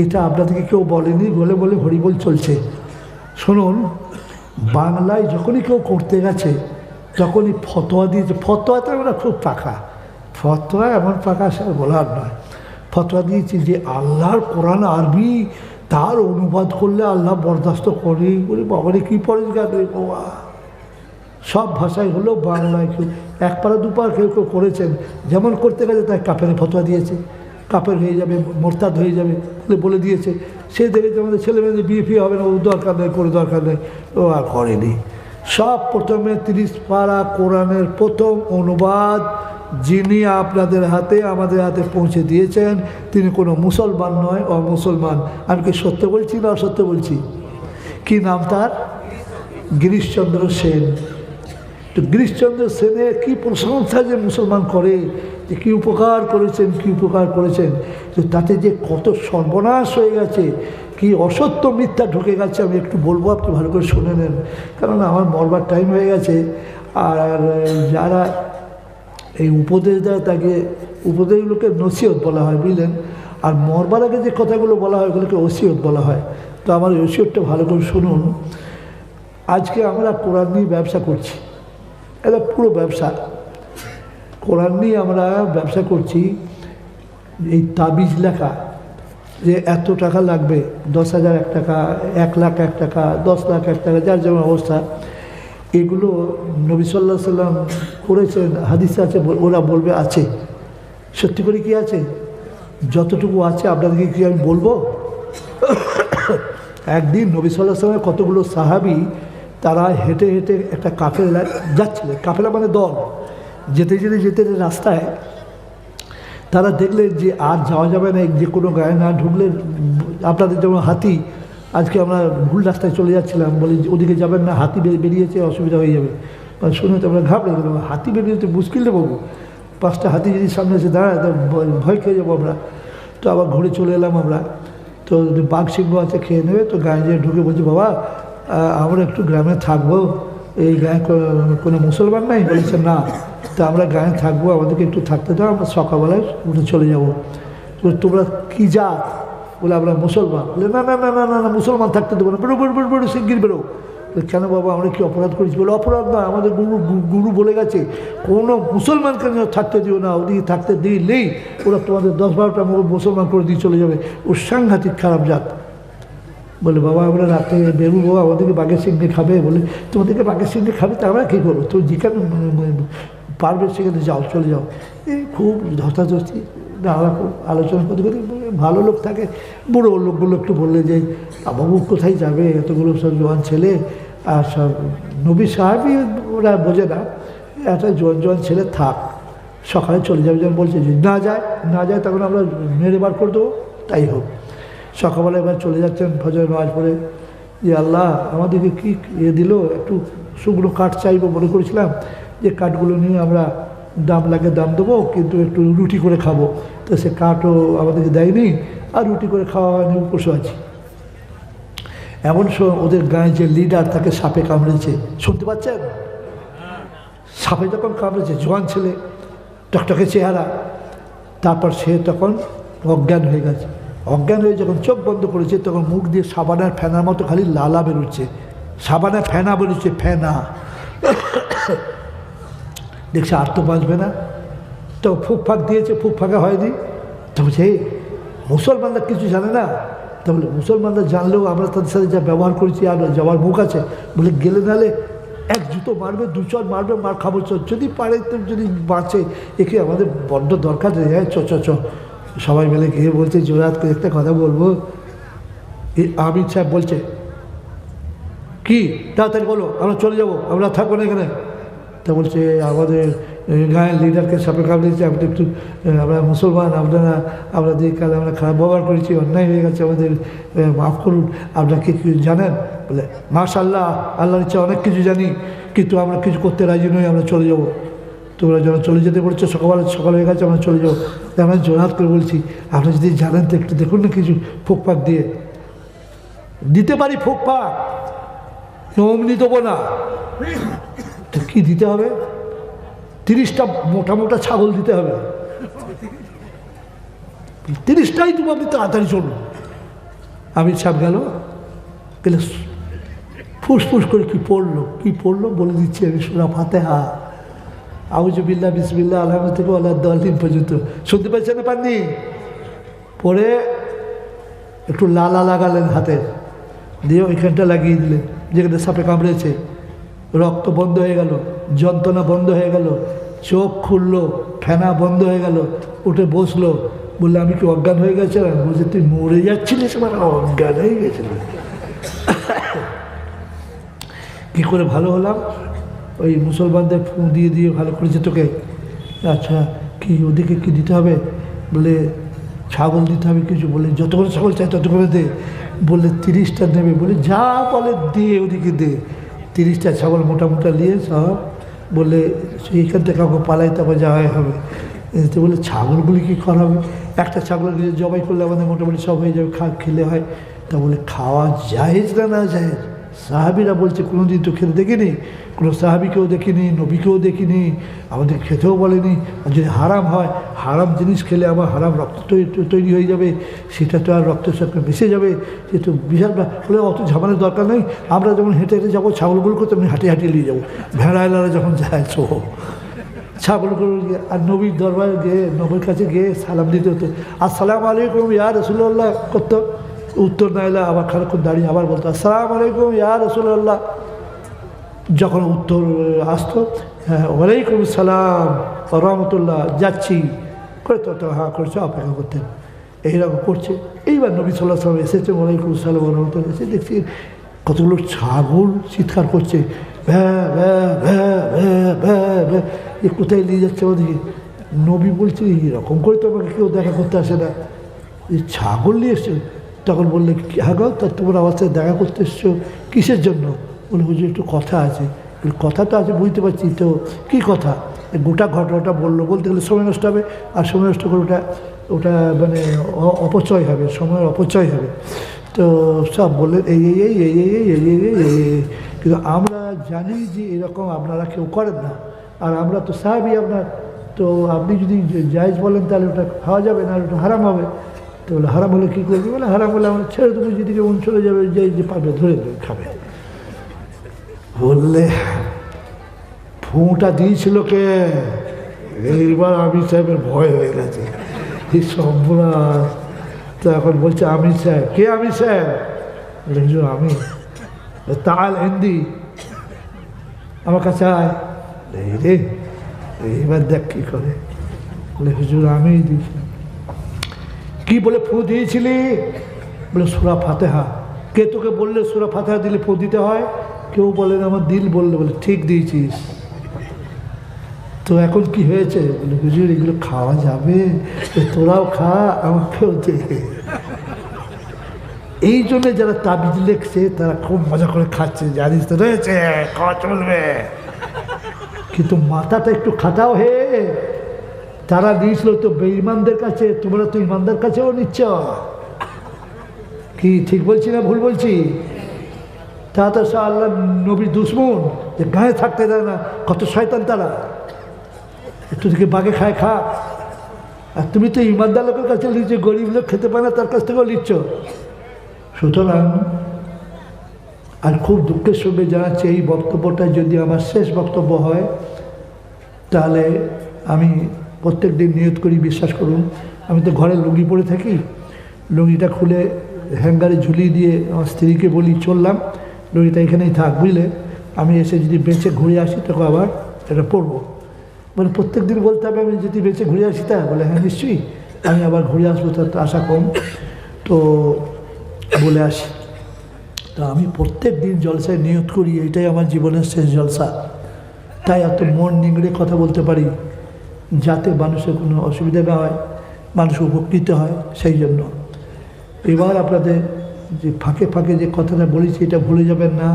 এটা আপনাদেরকে কেউ বলেনি, বলে বলে হরিবোল চলছে। শুনুন, বাংলায় যখনই কেউ করতে গেছে, যখনই ফতোয়া দিয়েছে, ফতোয়াতে আমরা খুব পাকা, ফতোয়া এমন পাকা সে বলার নয়। ফতোয়া দিয়েছি যে আল্লাহর কোরআন আরবি, তার অনুবাদ করলে আল্লাহ বরদাস্ত করে। বলি বাবারে কী পড়ে গেলে বাবা, সব ভাষায় হলো, বাংলায় কেউ 1 পারা 2 পারা কেউ কেউ করেছেন। যেমন করতে গেছে তাই কাফের ফতোয়া দিয়েছে, কাফের হয়ে যাবে, মোরতাদ হয়ে যাবে বলে দিয়েছে। সে দেখেছে আমাদের ছেলেমেয়েদের বিয়ে ফিয়ে হবে না, ও দরকার নেই, করে দরকার নেই, ও আর করেনি। সব প্রথমে 30 পারা কোরআনের প্রথম অনুবাদ যিনি আপনাদের হাতে আমাদের হাতে পৌঁছে দিয়েছেন, তিনি কোনো মুসলমান নয়, অমুসলমান। আমি কি সত্য বলছি না অসত্য বলছি? কি নাম তার? গিরিশচন্দ্র সেন। তো গিরিশচন্দ্র সেনের কী প্রশংসা যে মুসলমান করে, যে কী উপকার করেছেন, কী উপকার করেছেন, যে তাতে যে কত সর্বনাশ হয়ে গেছে, কি অসত্য মিথ্যা ঢুকে গেছে। আমি একটু বলবো, আপনি ভালো করে শুনে নেন, কারণ আমার মরবার টাইম হয়ে গেছে। আর যারা এই উপদেশ দেয় তাকে উপদেশগুলোকে নসিহত বলা হয়, বুঝলেন। আর মরবার আগে যে কথাগুলো বলা হয় ওগুলোকে ওসিয়ত বলা হয়। তো আমার ওসিয়তটা ভালো করে শুনুন। আজকে আমরা কোরআন নিয়ে ব্যবসা করছি, এটা পুরো ব্যবসা। কোরআন নিয়ে আমরা ব্যবসা করছি। এই তাবিজ লেখা যে এত টাকা লাগবে, 10,000 এক টাকা, 1 লাখ 1 টাকা, 10 লাখ 1 টাকা, যার যেমন অবস্থা, এগুলো নবী সাল্লাল্লাহু আলাইহি সাল্লাম করেছেন, হাদিসে আছে, ওরা বলবে আছে। সত্যি করে কি আছে? যতটুকু আছে আপনাদেরকে কি আমি বলবো? একদিন নবী সাল্লাল্লাহু আলাইহি সাল্লামের কতগুলো সাহাবী তারা হেঁটে হেঁটে একটা কাফেলা যাচ্ছিলেন, কাফেলা মানে দল, যেতে যেতে যেতে রাস্তায় তারা দেখলেন যে আর যাওয়া যাবে না, যে কোনো গায়ে না ঢুকলে আপনাদের যেমন হাতি, আজকে আমরা ভুল রাস্তায় চলে যাচ্ছিলাম, বলি ওদিকে যাবেন না, হাতি বেরিয়েছে, অসুবিধা হয়ে যাবে। মানে শুনে তো আমরা ঘাবড়ে গেলাম, হাতি বেরিয়েছে মুশকিল নেই বাবু, 5টা হাতি যদি সামনে এসে দাঁড়ায় তো ভয় খেয়ে যাবো আমরা। তো আবার ঘুরে চলে এলাম আমরা। তো বাঘ সিংহ আছে, খেয়ে নেবে। তো গায়ে যেয়ে ঢুকে বলছি, বাবা আমরা একটু গ্রামে থাকবো, এই গায়ে কোনো মুসলমান নাই? বলেছে না। তা আমরা গায়ে থাকবো, আমাদেরকে একটু থাকতে দাও, আমরা সকালবেলায় উঠে চলে যাবো। তোমরা কী জাত? বলে আমরা মুসলমান। বলে না না না না না না, মুসলমান থাকতে দেবো না, বেরো বেরো বেরো বেরো, শিগগির বেরো। কেন বাবা, আমরা কি অপরাধ করেছি? বলে অপরাধ নয়, আমাদের গুরু বলে গেছে কোনো মুসলমানকে থাকতে দিও না, ওদিকে থাকতে দিলেই ওরা তোমাদের 10-12টা মুসলমান করে দিয়ে চলে যাবে, ও সাংঘাতিক খারাপ জাত। বলে বাবা আমরা রাতে বেরোবো, আমাদেরকে বাঘের সিংহে খাবে। বলে তোমাদেরকে বাঘের সিংহে খাবে, তা আমরা কী করবো? তো যেখানে পারবে সেখানে যাও, চলে যাও। এই খুব ধস্তাধস্তি আমরা খুব আলোচনা করতে করি, ভালো লোক থাকে, বুড়ো লোকগুলো একটু বললে যে বাবু কোথায় যাবে, এতগুলো সব জোয়ান ছেলে, আর সব নবী সাহেবই ওরা বোঝে না, একটা জোয়ান ছেলে থাক, সকালে চলে যাবে। যখন বলছে যে না যায় তখন আমরা মেরে বার করে দেবো, তাই হোক। সকালবেলা এবার চলে যাচ্ছেন ফজর নামাজ পড়ে, যে আল্লাহ আমাদেরকে কী দিল, একটু শুকনো কাঠ চাইবো, মনে করেছিলাম যে কাঠগুলো নিয়ে আমরা দাম লাগে দাম দেবো, কিন্তু একটু রুটি করে খাবো। তো সে কাঠও আমাদেরকে দেয়নি, আর রুটি করে খাওয়া হয়নি, উপোস আছি। এমন সময় ওদের গায়ে যে লিডার তাকে সাপে কামড়েছে, শুনতে পাচ্ছেন? সাপে যখন কামড়েছে, জোয়ান ছেলে, টকটকে চেহারা, তারপর সে তখন অজ্ঞান হয়ে গেছে। অজ্ঞান হয়ে যখন চোখ বন্ধ করেছে, তখন মুখ দিয়ে সাবানের ফেনার মতো খালি লালা বেরোচ্ছে, সাবানের ফেনা বেরোচ্ছে, ফেনা। দেখছে আর তো বাঁচবে না, তো ফুক ফাঁক দিয়েছে, ফুক ফাঁকা হয়নি। তো বলছে মুসলমানরা কিছু জানে না? তা বলে মুসলমানরা জানলেও আমরা তাদের সাথে যা ব্যবহার করেছি, আর যাওয়ার মুখ আছে। বলে গেলে নালে 1 জুতো মারবে, 2 চর মারবে, মার খাবো, যদি পারে তো, যদি বাঁচে, একে আমাদের বড্ড দরকার। হ্যাঁ চ সবাই মিলে গিয়ে বলছে, জোরাত করে একটা কথা বলবো। এই আমির সাহেব বলছে, কি তাড়াতাড়ি বলো, আমরা চলে যাবো, আমরা থাকবো না এখানে। তা বলছে আমাদের গায়ের লিডারকে সাপে কামড়েছে, আপনি একটু, আমরা মুসলমান, আমরা কালে আমরা খারাপ ব্যবহার করেছি, অন্যায় হয়ে গেছে, আমাদের মাফ করুন। আপনারা কি জানেন? বলে মাশাআল্লাহ, আল্লাহর ইচ্ছা অনেক কিছু জানি, কিন্তু আমরা কিছু করতে রাজি নই, আমরা চলে যাবো। তোমরা যেন চলে যেতে বলছো, সকাল হয়ে গেছে, আমরা চলে যাবো। আমরা জোরাত করে বলছি, আপনি যদি জানেন তো একটু দেখুন না, কিছু ফোক ফাঁক দিয়ে দিতে পারি, ফোক ফাঁক অমনি দেবো না। তো কী দিতে হবে? 30টা মোটা মোটা ছাগল দিতে হবে, 30টাই তুমি, আপনি তাড়াতাড়ি চলুন। আমি ছাপ গেলে ফুসফুস করে কি পড়লো বলে দিচ্ছি আমি, সূরা ফাতিহা, আউযু বিল্লাহ, বিসমিল্লাহ, আলহামদুলিল্লাহ থেকে আল্লাহ পর্যন্ত। শুনতে পাচ্ছেন না? পাননি? পরে একটু লালা লাগালেন হাতে দিয়ে, ওইখানটা লাগিয়ে দিলেন যেখানে সাপে কামড়েছে। রক্ত বন্ধ হয়ে গেল, যন্ত্রণা বন্ধ হয়ে গেল, চোখ খুললো, ফেনা বন্ধ হয়ে গেল, উঠে বসলো। বললে আমি কি অজ্ঞান হয়ে গেছিলাম? বলছে তুই মরে যাচ্ছিলিস, মানে অজ্ঞান হয়ে গেছিল। কী করে ভালো হলাম? ওই মুসলমানদের ফু দিয়ে ভালো করেছে তোকে। আচ্ছা কি ওদিকে কি দিতে হবে? বলে ছাগল দিতে হবে কিছু। বলে যতক্ষণ ছাগল চাই ততক্ষণে দে। বললে 30টা নেবে। বলে যা বলে দে, ওদিকে দে। 30টা ছাগল মোটা মোটা নিয়ে সব বলে এইখান থেকে কাউকে পালাই তারপর যাওয়াই হবে। তো বলে ছাগলগুলি কী করা হবে? একটা ছাগলের কিছু জবাই করলে আমাদের মোটামুটি সব হয়ে যাবে, খেলে হয়। তা বলে খাওয়া জায়েজ না জায়েজ? সাহাবিরা বলছে কোনো দিন তো খেতে দেখিনি, কোনো সাহাবিকেও দেখিনি, নবীকেও দেখিনি, আমাদের খেতেও বলেনি। আর যদি হারাম হয়, হারাম জিনিস খেলে আবার হারাম রক্ত তৈরি হয়ে যাবে, সেটা তো আর রক্তের সাথে মিশে যাবে, সে তো বিশাল। বলে অত ঝামেলার দরকার নেই, আমরা যেমন হেঁটে হেঁটে যাবো ছাগলগুলোকে তেমনি হাঁটিয়ে হাঁটিয়ে নিয়ে যাবো, ভেড়াইলারা যখন যায় তো ছাগলগুলো। আর নবীর দরবারে গিয়ে, নবীর কাছে গিয়ে সালাম দিতে হতো, আসসালামু আলাইকুম ইয়া রাসূলুল্লাহ করতো, উত্তর না এলে আবার খানিকক্ষণ দাঁড়িয়ে আবার বলতো আসসালামু আলাইকুম ইয়া রাসূলুল্লাহ। যখন উত্তর আসতো, হ্যাঁ ওয়ালাইকুম আসসালাম রহমতুল্লাহ, যাচ্ছি করে তো হ্যাঁ করছে, অপেক্ষা করতেন। এইরকম করছে। এইবার নবী সাল্লাল্লাহু আলাইহি ওয়াসাল্লাম এসেছে, ওয়ালাইকুম আসসালাম রহমতুল্লাহ, এসে দেখছি কতগুলো ছাগল চিৎকার করছে, ভ্যা ভ্যা ভ্যা ভ্যা ভ্যা ভ্যা, এ কোথায় নিয়ে যাচ্ছে ওদিকে? নবী বলছে এরকম করে তো আমাকে কেউ দেখা করতে আসে না, এই ছাগল নিয়ে এসছে। তখন বললে হ্যাঁ গো, তা তোমার আমার সাথে দেখা করতে এসছো কিসের জন্য? বলে হুজুর একটু কথা আছে। কথা তো আছে বুঝতে পারছি, তো কী কথা? গোটা ঘটনাটা বললো, বলতে গেলে সময় নষ্ট হবে, আর সময় নষ্ট করে ওটা মানে অপচয় হবে, সময়ের অপচয় হবে। তো সব বললেন এই এই এই এই এই এই এই এই এই এই। কিন্তু আমরা জানি যে এরকম আপনারা কেউ করেন না, আর আমরা তো সাহাবী আপনার, তো আপনি যদি জায়েজ বলেন তাহলে ওটা খাওয়া যাবে না, ওটা হারাম হবে। তো বলে হারাম হলে কী করবে? বলে হারাম হলে আমরা ছেড়ে দেবো, যেদিকে মন চলে যাবে, যে পাবে ধরে দেবে খাবে। বললে ফোঁটা দিয়েছিল কে? এইবার আমির সাহেবের ভয় হয়ে গেছে, এই সম্পূর্ণ। তো এখন বলছে আমির সাহেব। কে আমির সাহেব? বলে হুজুর আমি। তাল হিন্দি আমার কাছে আয়। রে এইবার দেখ কী করে। বলে হুজুর আমি দিয়েছি। কি বলে ফু দিয়েছিলি? বলে সূরা ফাতিহা। কে তোকে বললে সূরা ফাতিহা দিলে ফু দিতে হয়? কেউ বলেন, আমার দিল বললে। বলে ঠিক দিয়েছিস। তো এখন কি হয়েছে? বলে হুজুর এগুলো খাওয়া যাবে? তোরাও খা, আমাকেও দে। এই জন্যে যারা তাবিজ লেখছে তারা খুব মজা করে খাচ্ছে, জানিস তো রয়েছে খাওয়া চলবে, কিন্তু মাথাটা একটু খাটাও হে। তারা দিয়েছিল তো বেঈমানদের কাছে, তোমরা তো ইমানদার কাছেও নিচ্ছ। কি ঠিক বলছি না ভুল বলছি? তা তো আল্লাহ নবীর দুশ্মন, যে গায়ে থাকতে দেয় না, কত শয়তান তারা। একটু থেকে বাগে খায় খা, আর তুমি তো ইমানদার লোকের কাছে নিচ্ছ, গরিব লোক খেতে পারে না তার কাছ থেকেও নিচ্ছ। সুতরাং আর খুব দুঃখের সঙ্গে জানাচ্ছি, এই বক্তব্যটা যদি আমার শেষ বক্তব্য হয়, তাহলে আমি প্রত্যেক দিন নিয়ত করি, বিশ্বাস করুন, আমি তো ঘরে লুঙ্গি পরে থাকি, লুঙ্গিটা খুলে হ্যাঙ্গারে ঝুলিয়ে দিয়ে আমার স্ত্রীকে বলি চললাম, লুঙ্গিটা এখানেই থাক, বুঝলে, আমি এসে যদি বেঁচে ঘুরে আসি তখন আবার এটা পরবো। মানে প্রত্যেক দিন বলতে হবে আমি যদি বেঁচে ঘুরে আসি তা? বলে হ্যাঁ নিশ্চয়ই, আমি আবার ঘুরে আসবো, তার তো আশা কম, তো বলে আসি। তো আমি প্রত্যেক দিন জলসায় নিয়ত করি, এটাই আমার জীবনের শেষ জলসা। তাই এত মন নিংড়ে কথা বলতে পারি, যাতে মানুষের কোনো অসুবিধা না হয়, মানুষ উপকৃত হয়, সেই জন্য। এবার আপনাদের যে ফাঁকে ফাঁকে যে কথাটা বলেছি এটা ভুলে যাবেন না।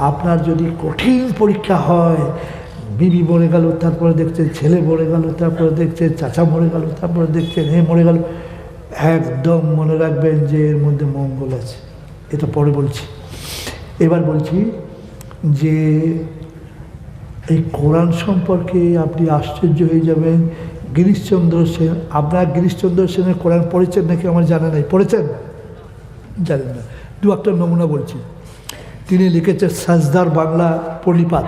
আপনার যদি কঠিন পরীক্ষা হয়, বিবি মরে গেল, তারপরে দেখছেন ছেলে মরে গেল, তারপরে দেখছেন চাচা মরে গেল, তারপরে দেখছেন মরে গেল, একদম মনে রাখবেন যে এর মধ্যে মঙ্গল আছে। এটা পরে বলছি। এবার বলছি যে এই কোরআন সম্পর্কে আপনি আশ্চর্য হয়ে যাবেন। গিরিশচন্দ্র সেন, আপনার গিরিশচন্দ্র সেনের কোরআন পড়েছেন নাকি আমার জানা নেই? পড়েছেন? জানেন না। দু একটা নমুনা বলছি। তিনি লিখেছেন সাজদার বাংলা পরিপাত।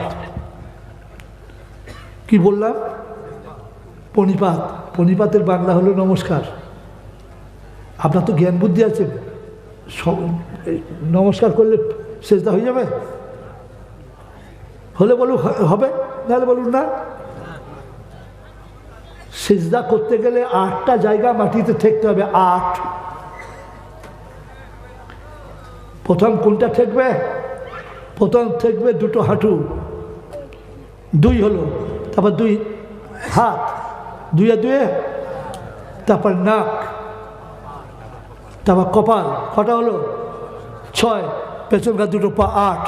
কি বললাম? পরিপাত। পরিপাতের বাংলা হলো নমস্কার। আপনার তো জ্ঞান বুদ্ধি আছে, নমস্কার করলে সেজদা হয়ে যাবে? হলে বলুন হবে, নাহলে বলুন না। সেজদা করতে গেলে 8টা জায়গা মাটিতে ঠেকতে হবে। 8। প্রথম কোনটা ঠেকবে? প্রথম ঠেকবে দুটো হাঁটু, 2 হলো, তারপর 2 হাত, 2 তারপর নাক, তারপর কপাল, কটা হলো? 6, পেছনকার দুটো পা 8,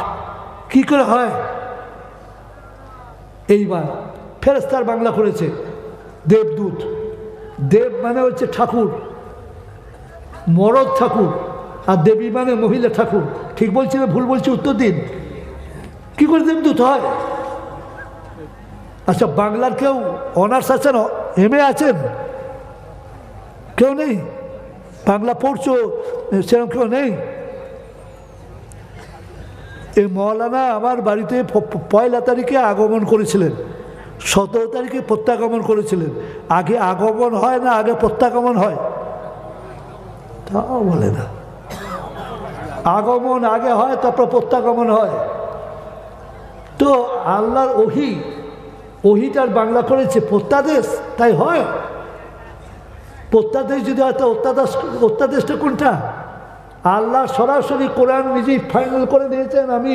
কি করে হয়? এইবার ফেরেশতার বাংলা করেছে দেবদূত। দেব মানে হচ্ছে ঠাকুর, মরদ ঠাকুর, আর দেবী মানে মহিলা ঠাকুর। ঠিক বলছি না ভুল বলছি? উত্তর দিন। কি করে দেবদূত হয়? আচ্ছা, বাংলার কেউ অনার্স আছেন, এমএ আছেন? কেউ নেই? বাংলা পড়ছো সেরকম কেউ নেই? এই মৌলানা আমার বাড়িতে 1 তারিখে আগমন করেছিলেন, 17 তারিখে প্রত্যাগমন করেছিলেন। আগে আগমন হয় না আগে প্রত্যাগমন হয়? তাও বলে না। আগমন আগে হয়, তারপর প্রত্যাগমন হয়। তো আল্লাহর ওহিটার বাংলা করেছে প্রত্যাদেশ, তাই হয়। প্রত্যাদেশ যদি হয় তো অত্যাদেশটা কোনটা? আল্লাহ সরাসরি কোরআন নিজেই ফাইনাল করে দিয়েছেন, আমি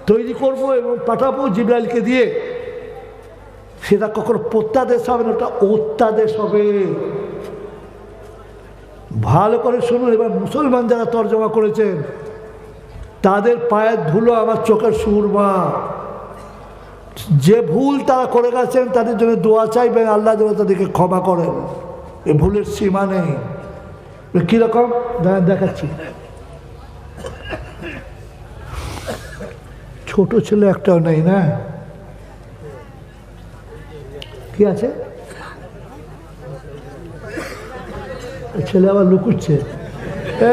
তৈরি করব এবং পাঠাবো জিবরাইলকে দিয়ে। সেটা কখনো প্রত্যাদেশ হবে না, ওটা অত্যাদেশ হবে। ভালো করে শুনুন। এবার মুসলমান যারা তর্জমা করেছেন তাদের পায়ের ধুলো আমার চোখের সুরমা। যে ভুল তারা করে গেছেন তাদের জন্য দোয়া চাইবেন, আল্লাহ যেন তাদেরকে ক্ষমা করেন। এ ভুলের সীমা নেই। কীরকম দেখাচ্ছি। ছোট ছেলে একটাও নেই না? কি আছে? ছেলে আবার লুকুচ্ছে।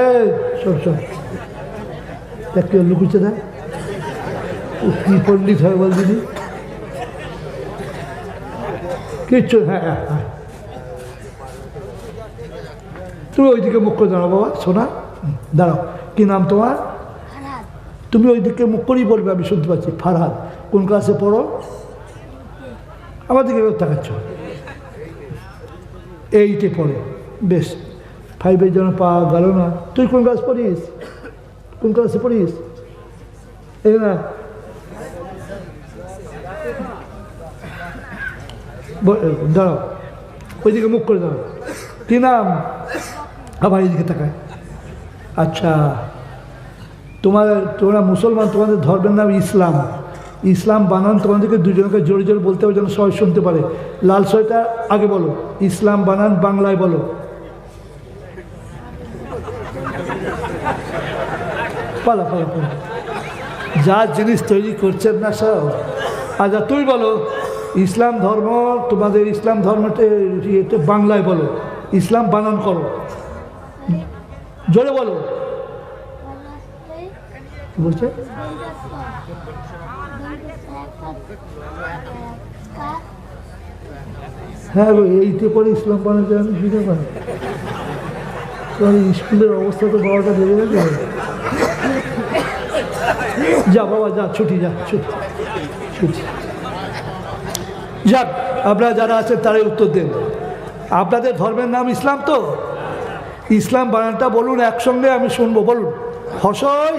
এই সব কেউ লুকুচ্ছে না? কি পণ্ডিত হয় বল দিদি? কিচ্ছু। হ্যাঁ হ্যাঁ হ্যাঁ, তুমি ওইদিকে মুখ করে দাঁড়াও বাবা, শোনা দাঁড়াও। কি নাম তোমার? তুমি ওইদিকে মুখ করেই বলবে, আমি শুনতে পাচ্ছি। ফারহাদ। কোন ক্লাসে পড়ো? আমার দিকে তাকাচ্ছ। 8-এ পড়ে। বেশ, 5-এর জন্য পাওয়া গেল না। তুই কোন ক্লাস পড়িস? কোন ক্লাসে পড়িস? এই না, দাঁড়াও, ওইদিকে মুখ করে দাঁড়াও। কি নাম? আবার এইদিকে তাকায়। আচ্ছা, তোমরা মুসলমান, তোমাদের ধর্মের নাম ইসলাম। ইসলাম বানান তোমাদেরকে দুজনকে জোরে জোরে বলতে হবে যেন সবাই শুনতে পারে। লাল সয়টা আগে বলো। ইসলাম বানান বাংলায় বলো। পালা পালা পালা, যা জিনিস তৈরি করছেন না সব। আচ্ছা তুই বলো, ইসলাম ধর্ম, তোমাদের ইসলাম ধর্মটা বাংলায় বলো। ইসলাম বানান করো, জোরে বলো। বলছে হ্যাঁ গো, এইতে পরে ইসলাম বানাতে আমি বুঝতে পারি। স্কুলের অবস্থা তো বাবাটা দেবে গেছে। যা বাবা যা, ছুটি, যা ছুটি ছুটি। যাক, আপনারা যারা আছেন তারাই উত্তর দেন। আপনাদের ধর্মের নাম ইসলাম তো? ইসলাম বানানটা বলুন একসঙ্গে, আমি শুনবো। বলুন। হসই